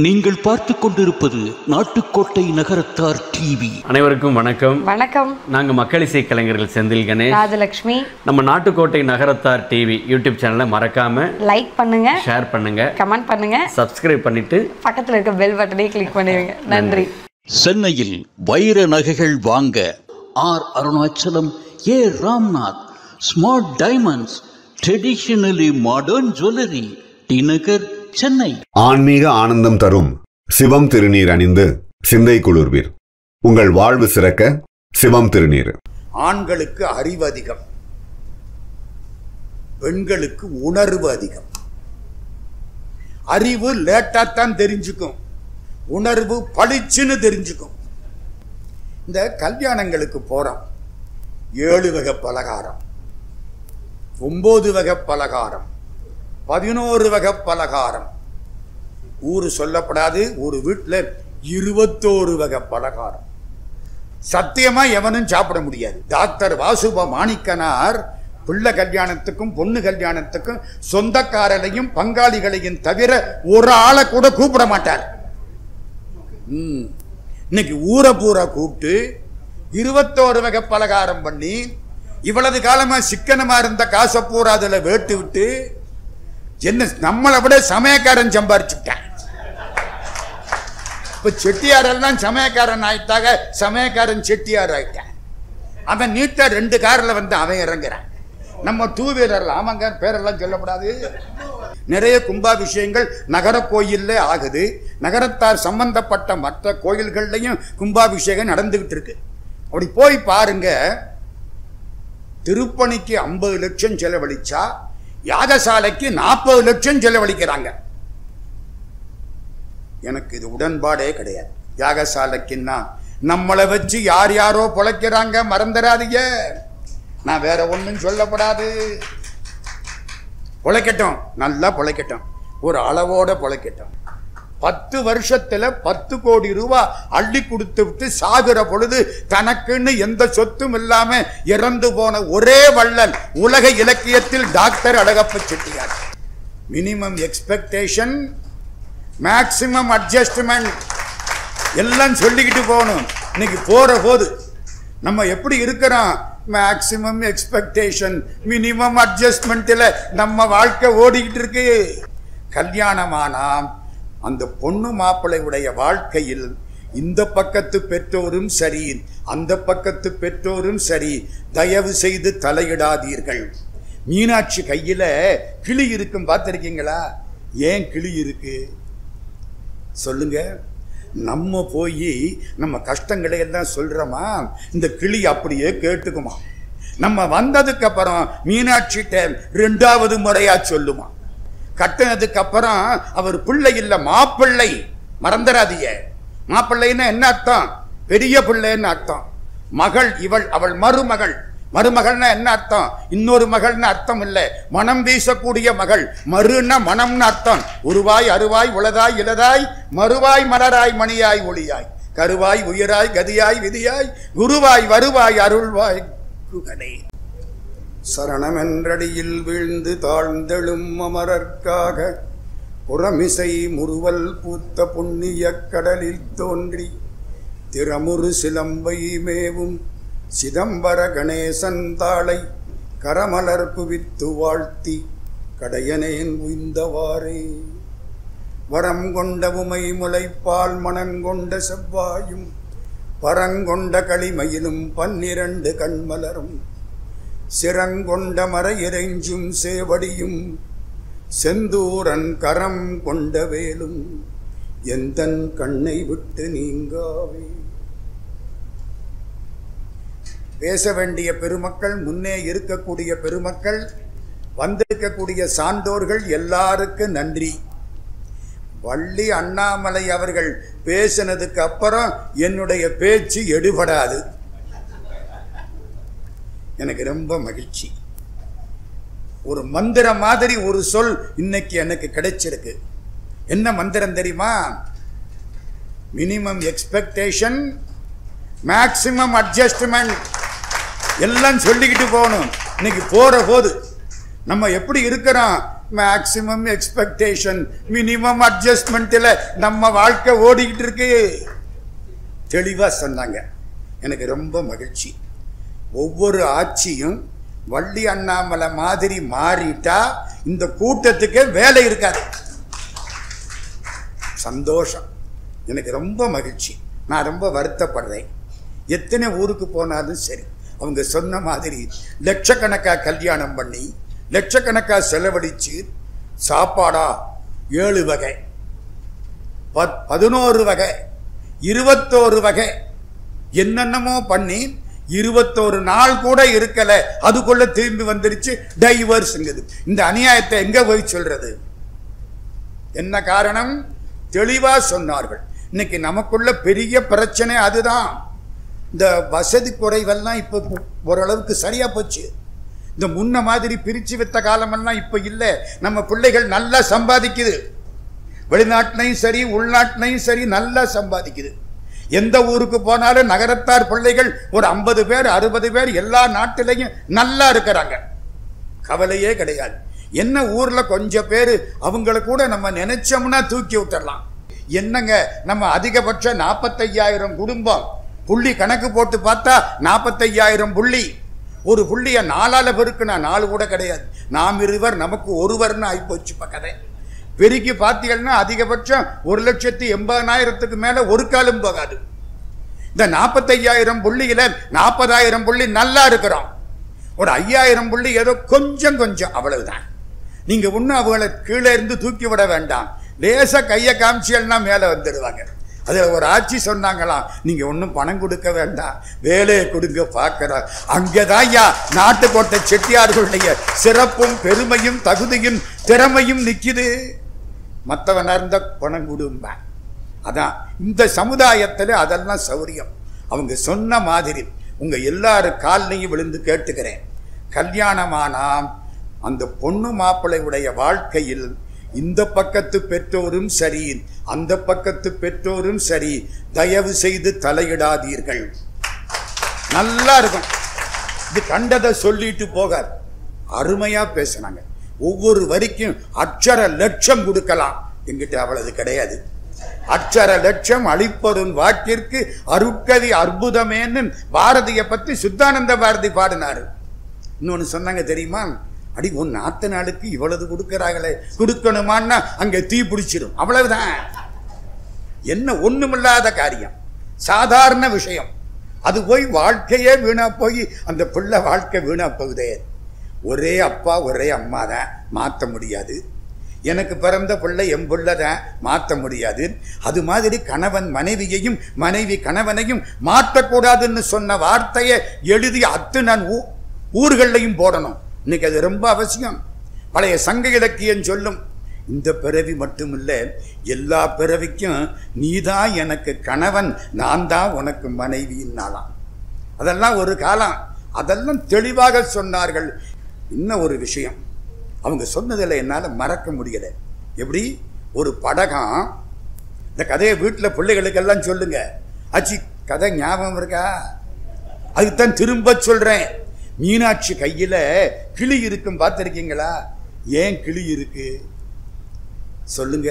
நீங்கள் பார்த்து கொண்டிருப்பது நாட்டுக்கோட்டை நகரத்தார் டிவி. அனைவருக்கும் வணக்கம். வணக்கம். நாங்க மக்கள் இசை கலைஞர்கள் செந்தில் கணேஷ், ராஜலட்சுமி. நம்ம நாட்டுக்கோட்டை நகரத்தார் டிவி யூடியூப் சேனலை மறக்காம லைக் பண்ணுங்க, ஷேர் பண்ணுங்க, கமெண்ட் பண்ணுங்க, சப்ஸ்கிரைப் பண்ணிட்டு பக்கத்துல இருக்க பெல் பட்டனை கிளிக் பண்ணிடுங்க. நன்றி. சென்னையில் வைர நகைகள் வாங்க R Arunachalam, A Ramnath, smart diamonds, traditionally modern jewellery, T Nagar, Chennai. ஆன்மீக ஆனந்தம் தரும் சிவம் திருநீர் அணிந்து சிந்தை குளிர்வீர். உங்கள் வாழ்வு சிறக்க சிவம் திருநீர். ஆண்களுக்கு அறிவு அதிகம், பெண்களுக்கு உணர்வு அதிகம். அறிவு லேட்டாத்தான் தெரிஞ்சுக்கும், உணர்வு பளிச்சுன்னு தெரிஞ்சுக்கும். இந்த கல்யாணங்களுக்கு போறோம், 7 வகை பலகாரம், 9 வகை பலகாரம், 11 வகை பலகாரம். ஊரு சொல்லப்படாது, ஒரு வீட்டில் 21 வகை பலகாரம். சத்தியமா எவனும் சாப்பிட முடியாது. டாக்டர் வாசுப மாணிக்கனார் பிள்ளை கல்யாணத்துக்கும் பொண்ணு கல்யாணத்துக்கும் சொந்தக்காரரையும் பங்காளிகளையும் தவிர ஒரு ஆளை கூட கூப்பிட மாட்டார். இன்னைக்கு ஊரை பூரா கூப்பிட்டு 21 வகை பலகாரம் பண்ணி இவ்வளவு காலமா சிக்கனமா இருந்த காசை பூரா அதுல வேட்டு விட்டு என்ன நம்மளை விட சமயக்காரன் சம்பாரிச்சுட்டான். இப்ப செட்டியாரெல்லாம் சமயக்காரன் ஆயிட்டாக, சமயக்காரன் செட்டியார் ஆயிட்டான். அவன் நீட்டா 2 கார்ல வந்து அவன் இறங்குறான். நம்ம 2 வீலர்ல, ஆமாங்க பேரெல்லாம் சொல்லப்படாது. நிறைய கும்பாபிஷேகங்கள் நகர கோயில்ல ஆகுது. நகரத்தார் சம்பந்தப்பட்ட மற்ற கோயில்கள்லையும் கும்பாபிஷேகம் நடந்துகிட்டு இருக்கு. அப்படி போய் பாருங்க, திருப்பணிக்கு 50 லட்சம் செலவழிச்சா யாகசாலைக்கு 40 லட்சம் செலவழிக்கிறாங்க. எனக்கு இது உடன்பாடே கிடையாது. யாகசாலைக்குன்னா நம்மளை வச்சு யார் யாரோ பொழைக்கிறாங்க, மறந்துடாதீங்க. நான் வேற ஒன்றும் சொல்லப்படாது. பொழைக்கட்டும், நல்லா பொழைக்கட்டும், ஒரு அளவோட பொழைக்கட்டும். 10 வருஷத்துல 10 கோடி ரூபாய் அள்ளி கொடுத்து விட்டு சாகுற பொழுது தனக்குன்னு எந்த சொத்தும் இல்லாம இறந்து போன ஒரே வள்ளல் உலக இலக்கியத்தில் doctor Alagappa Chettiar. Minimum expectation, maximum adjustment எல்லாம் சொல்லிக்கிட்டு போகணும். இன்னைக்கு போற போது நம்ம எப்படி இருக்கிறோம்? மேக்சிமம் எக்ஸ்பெக்டேஷன், மினிமம் அட்ஜஸ்ட்மெண்ட்ல நம்ம வாழ்க்கை ஓடிக்கிட்டு இருக்கு. கல்யாணமானா அந்த பொண்ணு மாப்பிள்ளை உடைய வாழ்க்கையில் இந்த பக்கத்து பெற்றோரும் சரி, அந்த பக்கத்து பெற்றோரும் சரி, தயவு செய்து தலையிடாதீர்கள். மீனாட்சி கையில கிளி இருக்கும், பார்த்திருக்கீங்களா? ஏன் கிளி இருக்கு சொல்லுங்க. நம்ம போய் நம்ம கஷ்டங்களை எல்லாம் சொல்றோமா, இந்த கிளி அப்படியே கேட்டுக்குமா. நம்ம வந்ததுக்கு அப்புறம் மீனாட்சிட்ட 2வது முறையா சொல்லுமா. கட்டினதுக்கு அப்புறம் அவர் பிள்ளை இல்ல, மாப்பிள்ளை. மறந்துடாதீங்க. மாப்பிள்ளைன்னா என்ன அர்த்தம்? பெரிய பிள்ளைன்னு அர்த்தம். மகள் இவள், அவள் மருமகள். மருமகள்னா என்ன அர்த்தம்? இன்னொரு மகள்னு அர்த்தம் இல்லை, மனம் வீசக்கூடிய மகள். மறுன்னா மனம்னு அர்த்தம். உருவாய் அருவாய் உளதாய் இலதாய் மறுவாய் மலராய் மணியாய் ஒளியாய் கருவாய் உயிராய் கதியாய் விதியாய் குருவாய் வருவாய் அருள்வாய் குகனே. சரணமென்றடியில் வீழ்ந்து தாழ்ந்தெழும் அமரர்க்காக புறமிசை முறுவல் பூத்த புண்ணிய கடலில் தோன்றி திறமுறு சிலம்பை மேவும் சிதம்பர கணேசன் தாளை கரமலர் குவித்து வாழ்த்தி கடையனேன் உய்ந்தவாறே. வரம் கொண்ட உமை முளைப்பால் மணங்கொண்ட செவ்வாயும் பரங்கொண்ட களிமையிலும் 12 கண்மலரும் சிறங்கொண்ட மர இறைஞ்சும் சேவடியும் செந்தூரன் கரம் கொண்ட வேலும் எந்தன் கண்ணை விட்டு நீங்காவே. பேச வேண்டிய பெருமக்கள், முன்னே இருக்கக்கூடிய பெருமக்கள், வந்திருக்கக்கூடிய சான்றோர்கள் எல்லாருக்கும் நன்றி. வள்ளி அண்ணாமலை அவர்கள் பேசினதுக்கு அப்புறம் என்னுடைய பேச்சு எடுபடாது. எனக்கு ரொம்ப மகிழ்ச்சி. ஒரு மந்திரம் மாதிரி ஒரு சொல் இன்னைக்கு எனக்கு கிடைச்சிருக்கு. என்ன மந்திரம் தெரியுமா? மினிமம் எக்ஸ்பெக்டேஷன், மேக்சிமம் அட்ஜஸ்ட்மெண்ட் எல்லாம் சொல்லிக்கிட்டு போகணும். இன்னைக்கு போற போது நம்ம எப்படி இருக்கிறோம்? மேக்சிமம் எக்ஸ்பெக்டேஷன் மினிமம் அட்ஜஸ்ட்மெண்ட்ல நம்ம வாழ்க்கை ஓடிக்கிட்டு இருக்கு. தெளிவா சொன்னாங்க. எனக்கு ரொம்ப மகிழ்ச்சி. ஒவ்வொரு ஆட்சியும் வள்ளி அண்ணாமலை மாதிரி மாறிட்டா இந்த கூட்டத்துக்கு வேலை இருக்காது. சந்தோஷம். எனக்கு ரொம்ப மகிழ்ச்சி. நான் ரொம்ப வருத்தப்படுறேன். எத்தனை ஊருக்கு போனாலும் சரி, அவங்க சொன்ன மாதிரி லட்சக்கணக்கா கல்யாணம் பண்ணி லட்சக்கணக்கா செலவழிச்சு சாப்பாடா 7 வகை 11 வகை 21 வகை என்னென்னமோ பண்ணி 21 நாள் கூட இருக்கல, அதுக்குள்ள திரும்பி வந்துருச்சு டைவர்ஸ்ங்குது. இந்த அநியாயத்தை எங்க போய் சொல்றது? என்ன காரணம்? தெளிவா சொன்னார்கள். இன்னைக்கு நமக்குள்ள பெரிய பிரச்சனை அதுதான். இந்த வசதி குறைவெல்லாம் இப்ப ஓரளவுக்கு சரியா போச்சு. இந்த முன்ன மாதிரி பிரிச்சு வித்த காலமெல்லாம் இப்ப இல்லை. நம்ம பிள்ளைகள் நல்லா சம்பாதிக்குது. வெளிநாட்டிலையும் சரி உள்நாட்டிலையும் சரி நல்லா சம்பாதிக்குது. எந்த ஊருக்கு போனாலும் நகரத்தார் பிள்ளைகள் ஒரு 50 பேர் 60 பேர் எல்லா நாட்டிலையும் நல்லா இருக்கிறாங்க. கவலையே கிடையாது. என்ன ஊர்ல கொஞ்சம் பேர் அவங்கள கூட நம்ம நினைச்சோம்னா தூக்கி விட்டுறலாம். என்னங்க நம்ம அதிகபட்சம் 45,000 குடும்பம் புள்ளி கணக்கு போட்டு பார்த்தா 45,000 புள்ளி. ஒரு புள்ளிய 4ஆல பெருக்குனா 4 கூட கிடையாது. நாம் இருவர் நமக்கு ஒருவர்னு ஆயிப்போச்சு கதை. பெருக்கி பார்த்தீங்கன்னா அதிகபட்சம் 1,80,000க்கு மேல ஒரு காலம் போகாது. இந்த 45,000 புள்ளியில 40,000 புள்ளி நல்லா இருக்கிறோம். ஒரு 5,000 புள்ளி ஏதோ கொஞ்சம் கொஞ்சம், அவ்வளவுதான். நீங்க ஒன்னும் அவங்களை கீழே இருந்து தூக்கி விட வேண்டாம். லேசா கையை காமிச்சியல்னா மேல வந்துடுவாங்க. அதுல ஒரு ஆட்சி சொன்னாங்களாம், நீங்க ஒன்னும் பணம் கொடுக்க வேண்டாம், வேலையை கொடுங்க பார்க்கிறோம். அங்கதான் நாட்டுக்கோட்டை செட்டியார்களுடைய சிறப்பும் பெருமையும் தகுதியும் திறமையும் நிக்குது. மற்றவனா இருந்த பணம் கொடும்ப. அதான் இந்த சமுதாயத்துல அதெல்லாம் சௌரியம். அவங்க சொன்ன மாதிரி உங்க எல்லாரும் காலையும் விழுந்து கேட்டுக்கிறேன். கல்யாணமானா அந்த பொண்ணு மாப்பிள்ளையுடைய வாழ்க்கையில் இந்த பக்கத்து பெற்றோரும் சரி அந்த பக்கத்து பெற்றோரும் சரி தயவு செய்து தலையிடாதீர்கள். நல்லா இருக்கும். இது கண்டதை சொல்லிட்டு போகாது. அருமையா பேசினாங்க. ஒவ்வொரு வரிக்கும் அட்சர லட்சம் கொடுக்கலாம். என்கிட்ட அவ்வளவு கிடையாது. அட்சர லட்சம் அளிப்பதும் வாக்கிற்கு அருட்கவி அற்புதமேன்னு பாரதியை பத்தி சுத்தானந்த பாரதி பாடினாரு. இன்னொன்னு சொன்னாங்க தெரியுமா? அடி உன் நாத்து நாளுக்கு இவ்வளவு கொடுக்கிறாங்களே, கொடுக்கணுமான்னா அங்க தீ பிடிச்சிடும். அவ்வளவுதான். என்ன ஒண்ணுமில்லாத காரியம், சாதாரண விஷயம். அது போய் வாழ்க்கையே வீணா போய் அந்த பிள்ளை வாழ்க்கை வீணா போகுதே. ஒரே அப்பா ஒரே அம்மா தான், மாற்ற முடியாது. எனக்கு பிறந்த பிள்ளை என் பிள்ளை தான், மாற்ற முடியாது. அது மாதிரி கணவன் மனைவியையும் மனைவி கணவனையும் மாற்றக்கூடாதுன்னு சொன்ன வார்த்தையை எழுதி நான் ஊர்களையும் போடணும். இன்னைக்கு அது ரொம்ப அவசியம். பழைய சங்க இலக்கியம் சொல்லும், இந்த பிறவி மட்டுமில்ல எல்லா பிறவிக்கும் நீதான் எனக்கு கணவன், நான் தான் உனக்கு மனைவியின்னாலாம். அதெல்லாம் ஒரு காலம். அதெல்லாம் தெளிவாக சொன்னார்கள். இன்னும் ஒரு விஷயம் அவங்க சொன்னதில் என்னால் மறக்க முடியல. எப்படி? ஒரு படகம், இந்த கதையை வீட்டில் பிள்ளைகளுக்கெல்லாம் சொல்லுங்க. ஆச்சு கதை ஞாபகம் இருக்கா? அதுதான் திரும்ப சொல்றேன். மீனாட்சி கையில கிளி இருக்கும், பார்த்திருக்கீங்களா? ஏன் கிளி இருக்கு சொல்லுங்க.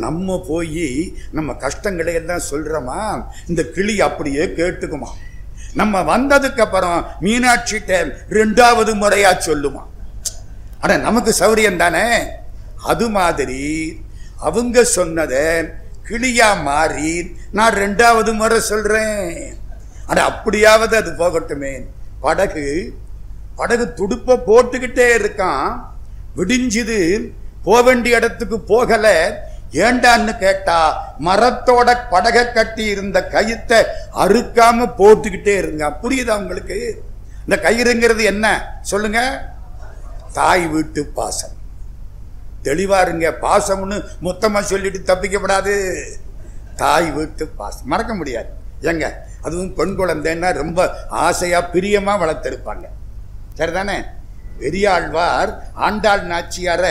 நம்ம போய் நம்ம கஷ்டங்களை எல்லாம் சொல்றோமா, இந்த கிளி அப்படியே கேட்டுக்குமா. நம்ம வந்ததுக்கு அப்புறம் மீனாட்சிட்ட 2வது முறையா சொல்லுமா. ஆனா நமக்கு சௌரியம் தானே. அது மாதிரி அவங்க சொன்னதை கிளியா மாறி நான் 2வது முறை சொல்றேன். ஆனா அப்படியாவது அது போகட்டுமே. படகு துடுப்ப போட்டுக்கிட்டே இருக்கான். விடிஞ்சுது, போக வேண்டிய இடத்துக்கு போகல. ஏண்டான்னு கேட்டா மரத்தோட படகை கட்டி இருந்த கயித்தை அறுக்காம போட்டுக்கிட்டே இருங்க. புரியுதா உங்களுக்கு? இந்த கயிறுங்கிறது என்ன சொல்லுங்க? தாய் வீட்டு பாசம். தெளிவா இருங்க. பாசம்னு மொத்தமா சொல்லிட்டு தப்பிக்கப்படாது. தாய் வீட்டு பாசம் மறக்க முடியாது. எங்க அதுவும் பெண் குழந்தைன்னா ரொம்ப ஆசையா பிரியமா வளர்த்திருப்பாங்க. சரிதானே? பெரியாழ்வார் ஆண்டாள் நாச்சியார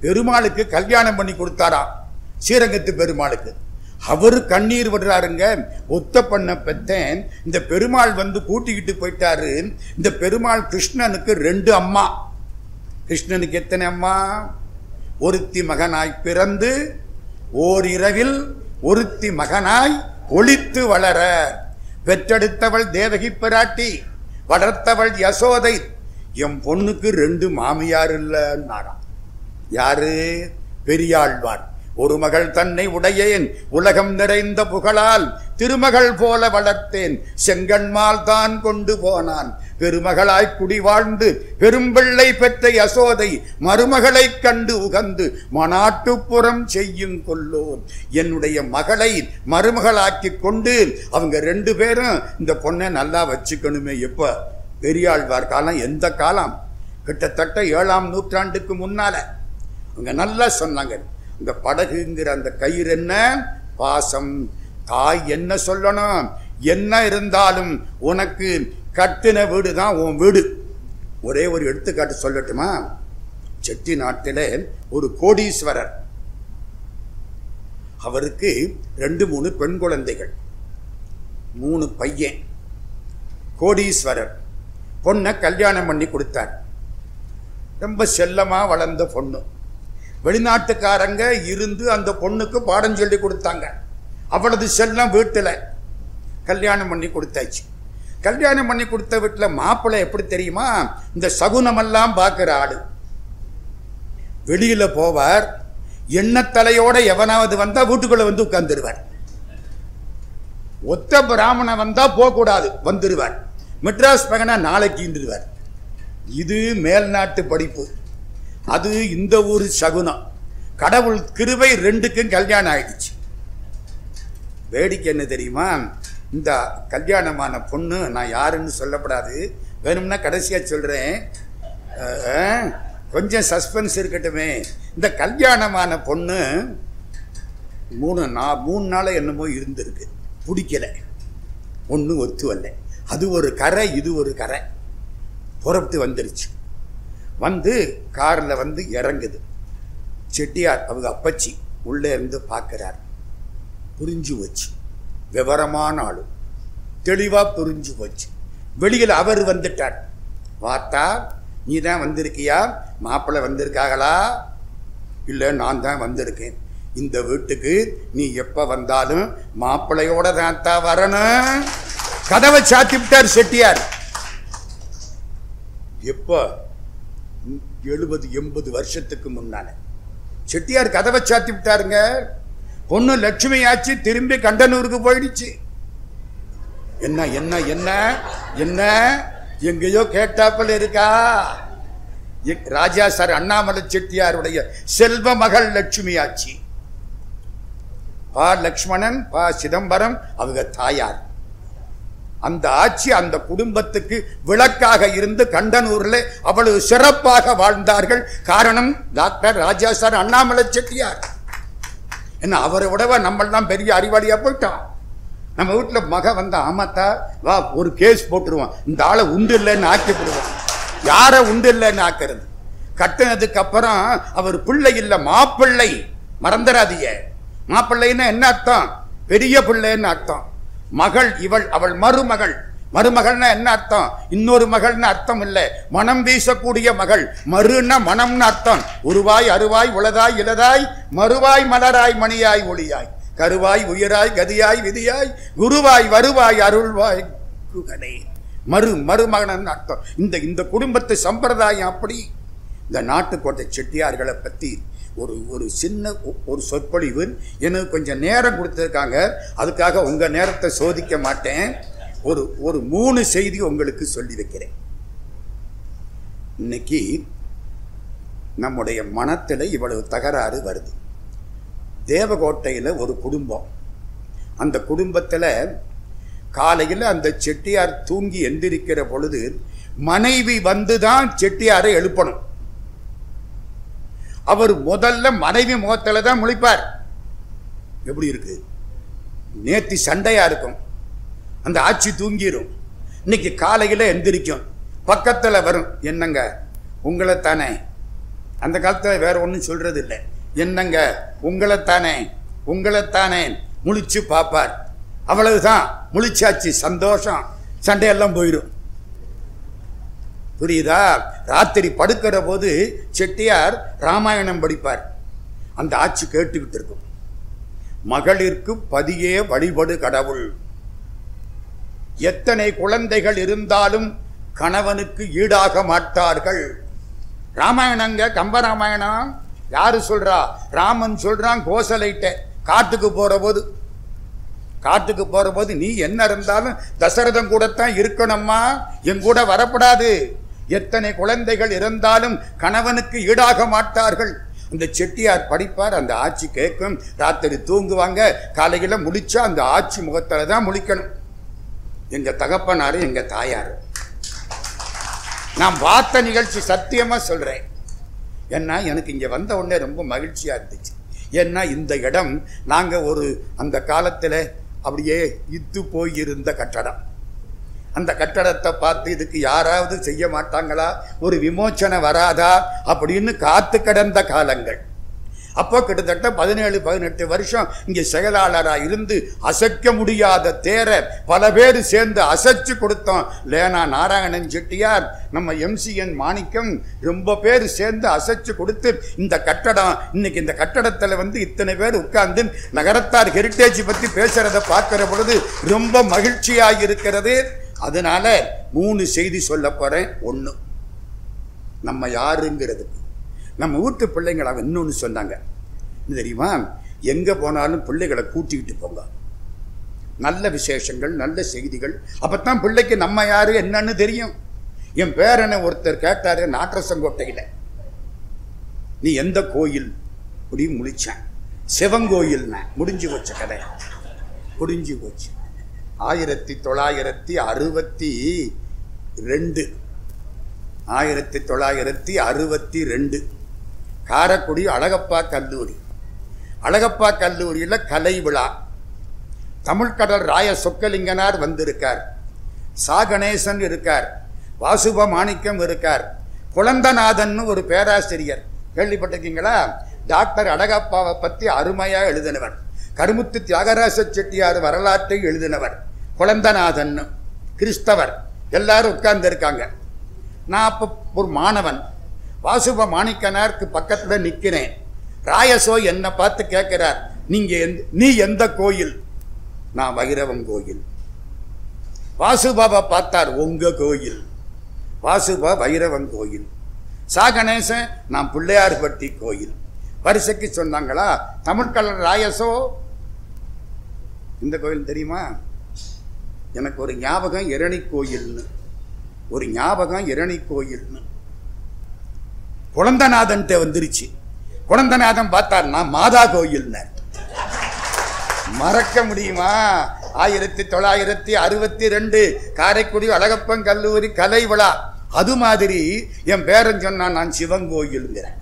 பெருமாளுக்கு கல்யாணம் பண்ணி கொடுத்தாராம், ஸ்ரீரங்கத்து பெருமாளுக்கு. அவரு கண்ணீர் விடுறாருங்க. ஒத்த பண்ண பெத்தேன், இந்த பெருமாள் வந்து கூட்டிக்கிட்டு போயிட்டாரு. இந்த பெருமாள் கிருஷ்ணனுக்கு 2 அம்மா. கிருஷ்ணனுக்கு எத்தனை அம்மா? ஒருத்தி மகனாய் பிறந்து ஓரிரவில் ஒருத்தி மகனாய் ஒளித்து வளர. பெற்றெடுத்தவள் தேவகி பிராட்டி, வளர்த்தவள் யசோதை. என் பொண்ணுக்கு 2 மாமியார் இல்லைன்னாராம். யாரு? பெரியாழ்வார். ஒரு மகள் தன்னை உடையேன், உலகம் நிறைந்த புகழால் திருமகள் போல வளர்த்தேன், செங்கண்மால் தான் கொண்டு போனான். பெருமகளாய் குடி வாழ்ந்து பெரும்பிள்ளை பெற்ற யசோதை மருமகளை கண்டு உகந்து மனாட்டுப்புறம் செய்யும் கொல்லோன். என்னுடைய மகளை மருமகளாக்கி கொண்டு அவங்க 2 பேரும் இந்த பொண்ணை நல்லா வச்சுக்கணுமே. எப்ப? பெரியாழ்வார் காலம். எந்த காலம்? கிட்டத்தட்ட 7ஆம் நூற்றாண்டுக்கு முன்னால. அவங்க நல்லா சொன்னாங்க. இந்த படகுங்கிற அந்த கயிறு என்ன? பாசம். தாய் என்ன சொல்லணும்? என்ன இருந்தாலும் உனக்கு கட்டின வீடு தான் உன் வீடு. ஒரே ஒரு எடுத்துக்காட்டு சொல்லட்டுமா? செட்டி நாட்டில் ஒரு கோடீஸ்வரர், அவருக்கு 2-3 பெண் குழந்தைகள், 3 பையன். கோடீஸ்வரர் பொண்ணை கல்யாணம் பண்ணி கொடுத்தார். ரொம்ப செல்லமா வளர்ந்த பொண்ணு. வெளிநாட்டுக்காரங்க இருந்து அந்த பொண்ணுக்கு பாடம் சொல்லி கொடுத்தாங்க. அவ்வளவு செல்லம். வீட்டில் கல்யாணம் பண்ணி கொடுத்தாச்சு. கல்யாணம் பண்ணி கொடுத்த வீட்டில் மாப்பிள்ளை எப்படி தெரியுமா? இந்த சகுனமெல்லாம் பார்க்கிற ஆடு. வெளியில போவார், எண்ணத்தலையோட எவனாவது வந்தா வீட்டுக்குள்ள வந்து உட்கார்ந்துருவார். ஒத்த பிராமணன் வந்தா போகக்கூடாது, வந்துருவார். மெட்ராஸ் பகனா நாளைக்கு இன்றுவார். இது மேல்நாட்டு படிப்பு, அது இந்த ஊர் சகுனம். கடவுள் கிருபை 2க்கும் கல்யாணம் ஆயிடுச்சு. வேடிக்கை என்ன தெரியுமா? இந்த கல்யாணமான பொண்ணு, நான் யாருன்னு சொல்லப்படாது, வேணும்னா கடைசியா சொல்றேன், கொஞ்சம் சஸ்பென்ஸ் இருக்கட்டுமே. இந்த கல்யாணமான பொண்ணு 3 நாள் என்னமோ இருந்திருக்கு, பிடிக்கல, ஒன்றும் ஒத்து வரல. அது ஒரு கரை, இது ஒரு கரை. புறப்பட்டு வந்துருச்சு. வந்து காரில் வந்து இறங்குது. செட்டியார் அவங்க அப்பச்சி உள்ளே இருந்து பார்க்கிறார். புரிஞ்சு வச்சு, விவரமான ஆளு, தெளிவா புரிஞ்சு போச்சு. வெளியில் அவர் வந்துட்டார். பார்த்தா, நீ தான் வந்திருக்கியா? மாப்பிள்ளை வந்திருக்காங்களா? இல்லை, நான் தான் வந்திருக்கேன். இந்த வீட்டுக்கு நீ எப்ப வந்தாலும் மாப்பிள்ளையோட தான் வரணும். கதவை சாத்தி விட்டார் செட்டியார். எப்ப? 70-80 வருஷத்துக்கு முன்னால செட்டியார் கதவை சாத்தி விட்டாருங்க. பொண்ணு லட்சுமி ஆச்சு, திரும்பி கண்டனூருக்கு போயிடுச்சு. என்ன என்ன என்ன என்ன எங்கேயோ கேட்டாப்பல் இருக்கா? ராஜா சார் அண்ணாமலை செட்டியாருடைய செல்வ மகள் லட்சுமி ஆச்சு. பா லக்ஷ்மணன், பா சிதம்பரம் அவங்க தாயார். அந்த ஆட்சி அந்த குடும்பத்துக்கு விளக்காக இருந்து கண்டனூரில் அவ்வளவு சிறப்பாக வாழ்ந்தார்கள். காரணம் டாக்டர் ராஜா சார் அண்ணாமலை செட்டியார். என்ன, அவரை விடவா நம்மளாம் பெரிய அறிவாளியா போயிட்டோம். நம்ம வீட்டில் மக வந்தா, ஆமாத்தா வா ஒரு கேஸ் போட்டுருவோம், இந்த ஆளை உண்டு இல்லைன்னு ஆக்கிவிடுவோம். யாரை உண்டு இல்லைன்னு ஆக்கிறது? கட்டினதுக்கு அப்புறம் அவர் பிள்ளை இல்லை, மாப்பிள்ளை. மறந்துடாதீங்க. மாப்பிள்ளைன்னா என்ன அர்த்தம்? பெரிய பிள்ளைன்னு அர்த்தம். மகள் இவள், அவள் மருமகள். மருமகள்னா என்ன அர்த்தம்? இன்னொரு மகள்னு அர்த்தம் இல்லை, மனம் வீசக்கூடிய மகள். மறுன்னா மனம்னு அர்த்தம். உருவாய் அருவாய் உளதாய் இளதாய் மறுவாய் மலராய் மணியாய் ஒளியாய் கருவாய் உயிராய் கதியாய் விதியாய் குருவாய் வருவாய் அருள்வாய் குகனே. மருமகன் அர்த்தம். இந்த குடும்பத்து சம்பிரதாயம் அப்படி. இந்த நாட்டுக்கோட்டை செட்டியார்களை பற்றி ஒரு சின்ன ஒரு சொற்பொழிவு எனக்கு கொஞ்சம் நேரம் கொடுத்துருக்காங்க. அதுக்காக உங்கள் நேரத்தை சோதிக்க மாட்டேன். ஒரு 3 செய்தி உங்களுக்கு சொல்லி வைக்கிறேன். இன்னைக்கு நம்முடைய மனத்தில் இவ்வளவு தகராறு வருது. தேவகோட்டையில் ஒரு குடும்பம். அந்த குடும்பத்தில் காலையில் அந்த செட்டியார் தூங்கி எந்திரிக்கிற பொழுது மனைவி வந்துதான் செட்டியாரை எழுப்பணும். அவர் முதல்ல மனைவி முகத்தில் தான் முழிப்பார். எப்படி இருக்கு? நேத்து சண்டையா இருக்கும், அந்த ஆட்சி தூங்கிரும். இன்னைக்கு காலையில் எந்திரிக்கும், பக்கத்தில் வரும். என்னங்க உங்களைத்தானே? அந்த காலத்தில் வேற ஒன்றும் சொல்றது இல்லை. என்னங்க உங்களைத்தானே, உங்களைத்தானே முழிச்சு பார்ப்பார். அவ்வளவுதான், முழிச்சாச்சு, சந்தோஷம், சண்டையெல்லாம் போயிடும். புரியுதா? ராத்திரி படுக்கிற போது செட்டியார் ராமாயணம் படிப்பார். அந்த ஆட்சி கேட்டுக்கிட்டு இருக்கும். மகளிருக்கு பதியே வழிபடு கடவுள். எத்தனை குழந்தைகள் இருந்தாலும் கணவனுக்கு ஈடாக மாட்டார்கள். ராமாயணங்க, கம்பராமாயணம். யாரு சொல்றா? ராமன் சொல்றான் கோசலைட்ட. காட்டுக்கு போற போது நீ என்ன இருந்தாலும் தசரதன் கூடத்தான் இருக்கணும்மா, என் கூட வரப்படாது. எத்தனை குழந்தைகள் இருந்தாலும் கணவனுக்கு ஈடாக மாட்டார்கள். அந்த செட்டியார் படிப்பார், அந்த ஆட்சி கேட்கும். ராத்திரி தூங்குவாங்க, காலையில முடிச்சா அந்த ஆட்சி முகத்துல தான் முழிக்கணும். எங்க தகப்பனாரு, எங்க தாயாரு. நான் பார்த்த நிகழ்ச்சி, சத்தியமா சொல்றேன். ஏன்னா எனக்கு இங்க வந்த உடனே ரொம்ப மகிழ்ச்சியா இருந்துச்சு. ஏன்னா இந்த இடம் நாங்க அந்த காலத்துல அப்படியே இத்து போயிருந்த கட்டடம். அந்த கட்டடத்தை பார்த்து இதுக்கு யாராவது செய்ய மாட்டாங்களா, ஒரு விமோச்சனை வராதா அப்படின்னு காத்து கிடந்த காலங்கள். அப்போ கிட்டத்தட்ட 17-18 வருஷம் இங்கே செயலாளராக இருந்து அசைக்க முடியாத தேர பல பேர் சேர்ந்து அசைச்சு கொடுத்தோம். லேனா நாராயணன் செட்டியார், நம்ம MCN மாணிக்கம், ரொம்ப பேர் சேர்ந்து அசைச்சு கொடுத்து இந்த கட்டடம் இன்னைக்கு இந்த கட்டடத்தில் இத்தனை பேர் உட்கார்ந்து நகரத்தார் ஹெரிட்டேஜ் பற்றி பேசுறத பார்க்கிற பொழுது ரொம்ப மகிழ்ச்சியாக இருக்கிறது. அதனால 3 செய்தி சொல்ல போறேன். 1, நம்ம யாருங்கிறதுக்கு நம்ம வீட்டு பிள்ளைங்களை இன்னொன்று சொன்னாங்க தெரியுமா, எங்க போனாலும் பிள்ளைகளை கூட்டிக்கிட்டு போங்க. நல்ல விசேஷங்கள், நல்ல செய்திகள், அப்பத்தான் பிள்ளைக்கு நம்ம யாரு என்னன்னு தெரியும். என் பேரனை ஒருத்தர் கேட்டாரு நாட்டரசங்கோட்டையில, நீ எந்த கோயில் அப்படின்னு முழிச்சேன். சிவங்கோயில். முடிஞ்சு போச்ச கதை, முடிஞ்சு போச்சு. 1962 காரைக்குடி அழகப்பா கல்லூரி. அழகப்பா கல்லூரியில் கலை விழா. தமிழ்கடல் ராய சொக்கலிங்கனார் வந்திருக்கார், சா கணேசன் இருக்கார், வாசுப மாணிக்கம் இருக்கார், குழந்தநாதன் ஒரு பேராசிரியர். கேள்விப்பட்டிருக்கீங்களா? டாக்டர் அழகப்பாவை பற்றி அருமையா எழுதினவர். கருமுத்து தியாகராச செட்டியார் வரலாற்றை எழுதினவர். குழந்தநாதன் கிறிஸ்தவர். எல்லாரும் உட்கார்ந்து இருக்காங்க. நான் அப்போ ஒரு மாணவன். வாசுப மாணிக்கனாருக்கு பக்கத்தில் நிற்கிறேன். ராயசோ என்னை பார்த்து கேட்கிறார், நீ எந்த கோயில்? நான் வைரவன் கோயில். வாசுபாவை பார்த்தார், உங்க கோயில். வாசுபா வைரவன் கோயில். சா கணேசன், நான் பிள்ளையார்பட்டி கோயில். வரிசைக்கு சொன்னாங்களா? தமிழ்கடல் ராயசோ இந்த கோயில் தெரியுமா? எனக்கு ஒரு ஞாபகம் எரணி கோயில்னு, ஒரு ஞாபகம் எரணி கோயில்னு. குழந்தநாதன் வந்துருச்சு. குழந்தநாதன் பார்த்தார், நான் மாதா கோயில். மறக்க முடியுமா? 1962 காரைக்குடி அழகப்பன் கல்லூரி கலை விழா. அது மாதிரி என் பேரன் சொன்னா நான் சிவன் கோயிலுங்கிறேன்.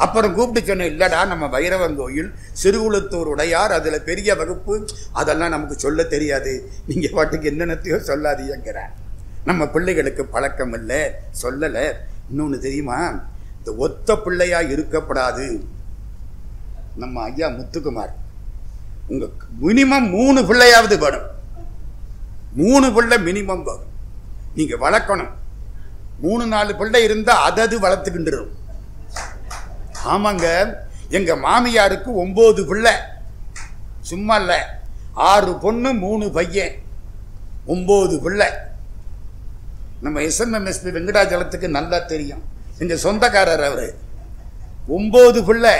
அப்புறம் கூப்பிட்டு சொன்னேன், இல்லடா நம்ம வைரவன் கோயில், சிறுகுளத்தூர் உடையார், அதுல பெரிய வகுப்பு, அதெல்லாம் நமக்கு சொல்ல தெரியாது, நீங்க பாட்டுக்கு என்னென்னத்தையோ சொல்லாதீங்கிறேன். நம்ம பிள்ளைகளுக்கு பழக்கம் இல்லை, சொல்லல. இன்னொன்னு தெரியுமா, இந்த ஒத்த பிள்ளையா இருக்கப்படாது. நம்ம ஐயா முத்துக்குமார், உங்க மினிமம் 3 பிள்ளையாவது வேணும். 3 பிள்ளை மினிமம் வேணும். நீங்க வளர்க்கணும். 3-4 பிள்ளை இருந்தா அதது வளர்த்துக்கின்றோம். ஆமாங்க, எங்க மாமியாருக்கு 9 பிள்ளை. சும்மா இல்ல, 6 பொண்ணு 3 பையன், 9 பிள்ளை. நம்ம SMMSP வெங்கடாஜலத்துக்கு நல்லா தெரியும், எங்க சொந்தக்காரர் அவரு. 9 பிள்ளை.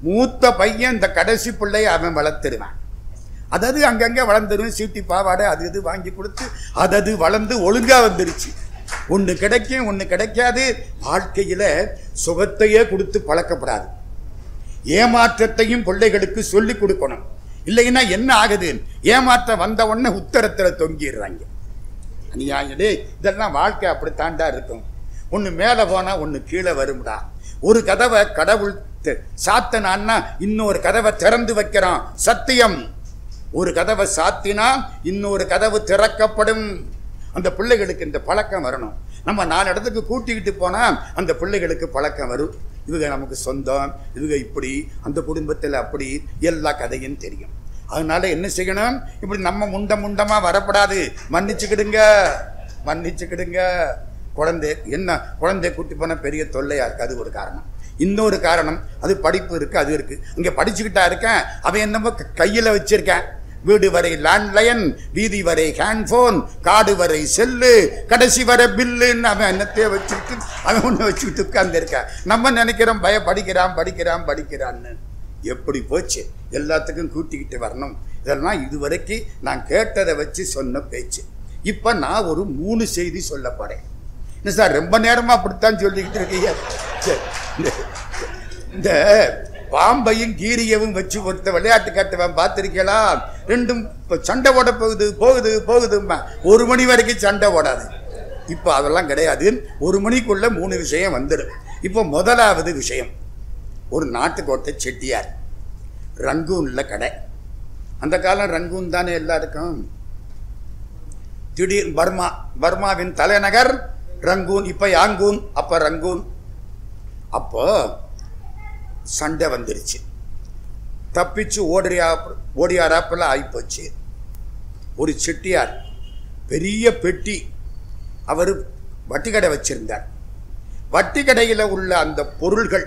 மூத்த பையன் இந்த கடைசி பிள்ளைய அவன் வளர்த்துருவான். அதாவது அங்கங்க வளர்ந்துருவேன். சீட்டி பாவாடை அது இது வாங்கி கொடுத்து அதது வளர்ந்து ஒழுங்கா வந்துருச்சு. ஒன்று கிடைக்கும், ஒன்று கிடைக்காது. வாழ்க்கையில சுகத்தையே கொடுத்து பழக்கப்படாது. ஏமாற்றத்தையும் பிள்ளைகளுக்கு சொல்லி கொடுக்கணும். இல்லைன்னா என்ன ஆகுது, ஏமாற்றம் வந்த உடனே உத்தரத்துல தொங்கிடுறாங்க. அநியாயமே, இதெல்லாம் வாழ்க்கை அப்படித்தாண்டா இருக்கும். ஒன்று மேலே போனா ஒன்று கீழே வரும்டா. ஒரு கதவை கடவுள் சாத்தினான்னா இன்னொரு கதவை திறந்து வைக்கிறான். சத்தியம். ஒரு கதவை சாத்தினா இன்னொரு கதவு திறக்கப்படும். அந்த பிள்ளைகளுக்கு இந்த பழக்கம் வரணும். நம்ம 4 இடத்துக்கு கூட்டிக்கிட்டு போனா அந்த பிள்ளைகளுக்கு பழக்கம் வரும். இவங்க நமக்கு சொந்தம், இவங்க இப்படி, அந்த குடும்பத்தில் அப்படி, எல்லா கதையும் தெரியும். அதனால என்ன செய்யணும், இப்படி நம்ம முண்டமா வரப்படாது. மன்னிச்சுக்கிடுங்க, மன்னிச்சுக்கிடுங்க. குழந்தை கூட்டி போனால் பெரிய தொல்லையாக இருக்குது, அது ஒரு காரணம். இன்னொரு காரணம், அது படிப்பு இருக்குது, அது இருக்குது. இங்கே படிச்சுக்கிட்டா இருக்கேன், அவன் என்னமோ கையில் வச்சிருக்கேன். வீடு வரை லேண்ட்லைன், வீதி வரை ஹேண்ட்ஃபோன், காடு வரை செல்லு, கடைசி வரை பில்லுன்னு அவன் என்னத்தையே வச்சுக்கிட்டு அவன் ஒன்று வச்சுக்கிட்டு உட்கார்ந்துருக்கான். நம்ம நினைக்கிறோம் படிக்கிறான்னு. எப்படி போச்சு? எல்லாத்துக்கும் கூட்டிக்கிட்டு வரணும். இதெல்லாம் இதுவரைக்கும் நான் கேட்டதை வச்சு சொன்ன பேச்சு. இப்போ நான் ஒரு 3 செய்தி சொல்ல போறேன். என்ன சார் ரொம்ப நேரமா அப்படித்தான் சொல்லிக்கிட்டு இருக்கீங்க? இந்த பாம்பையும் கீரியவும் வச்சு ஒருத்த விளையாட்டு காட்டுவேன், பார்த்திருக்கீங்களா? ரெண்டும் சண்டை ஓட போகுதுமா. 1 மணி வரைக்கும் சண்டை ஓடாது. இப்போ அதெல்லாம் கிடையாது. 1 மணிக்குள்ள 3 விஷயம் வந்துடும். இப்போ முதலாவது விஷயம், ஒரு நாட்டுக்கோட்டை செட்டியார், ரங்கூன்ல கடை. அந்த காலம் ரங்கூன் தானே எல்லாருக்கும். திடீர் பர்மாவின் தலைநகர் ரங்கூன், இப்ப யாங்கூன், அப்ப ரங்கூன். அப்போ சண்டை வந்துருச்சு. தப்பிச்சு ஓடியாராப்பில் ஆகிப்போச்சு. ஒரு செட்டியார் பெரிய பெட்டி, அவர் வட்டி கடை வச்சிருந்தார். வட்டி கடையில் உள்ள அந்த பொருள்கள்,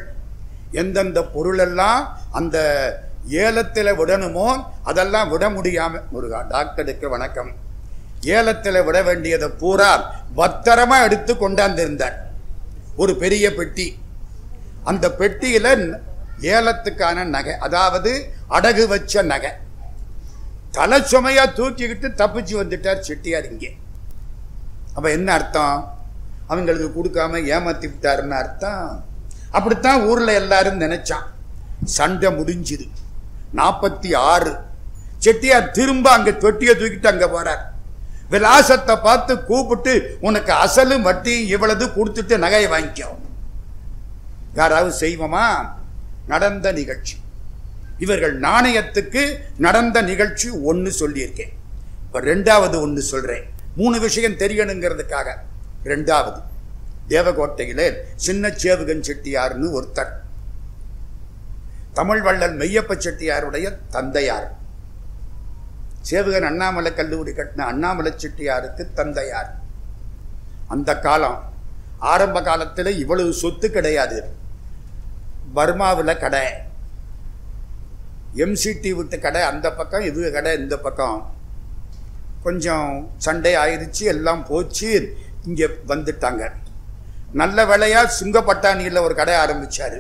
எந்தெந்த பொருளெல்லாம் அந்த ஏலத்தில் விடணுமோ அதெல்லாம் விட முடியாம, ஒரு டாக்டருக்கு வணக்கம், ஏலத்தில் விட வேண்டியதை பூரா பத்திரமா எடுத்து கொண்டாந்திருந்தார். ஒரு பெரிய பெட்டி. அந்த பெட்டியில ஏலத்துக்கான நகை, அதாவது அடகு வச்ச நகை, தலை சுமையா தூக்கிக்கிட்டு தப்பிச்சு வந்துட்டார் செட்டியார் இங்கே. அப்ப என்ன அர்த்தம்? அவங்களுக்கு கொடுக்காம ஏமாத்தி விட்டாருன்னு அர்த்தம். அப்படித்தான் ஊர்ல எல்லாரும் நினைச்சான். சண்டை முடிஞ்சுது. 46 செட்டியார் திரும்ப அங்க தொட்டியை தூக்கிட்டு அங்க போறார். விலாசத்தை பார்த்து கூப்பிட்டு, உனக்கு அசலும் வட்டியும் இவ்வளவு கொடுத்துட்டு நகையை வாங்கிக்கோ. யாராவது செய்வோமா? நடந்த நிகழ்ச்சி. இவர்கள் நாணயத்துக்கு நடந்த நிகழ்ச்சி 1 சொல்லியிருக்கேன். இப்ப 2வது 1 சொல்றேன். 3 விஷயம் தெரியணுங்கிறதுக்காக. 2வது, தேவகோட்டையிலே சின்ன சேவுகன் செட்டியார்னு ஒருத்தர், தமிழ் வள்ளல் மெய்யப்ப செட்டியாருடைய தந்தையார். சேவுகன் அண்ணாமலை கல்லூரி கட்டின அண்ணாமலை செட்டியாருக்கு தந்தையார். அந்த காலம், ஆரம்ப காலத்தில் இவ்வளவு சொத்து கிடையாது. பர்மாவில் கடை, எம்சிடி விட்டு கடை அந்த பக்கம், இது கடை இந்த பக்கம். கொஞ்சம் சண்டை ஆயிடுச்சு, எல்லாம் போச்சு. இங்கே வந்துட்டாங்க. நல்ல வேளையா சுங்கப்பட்டாணியில் ஒரு கடை ஆரம்பிச்சாரு.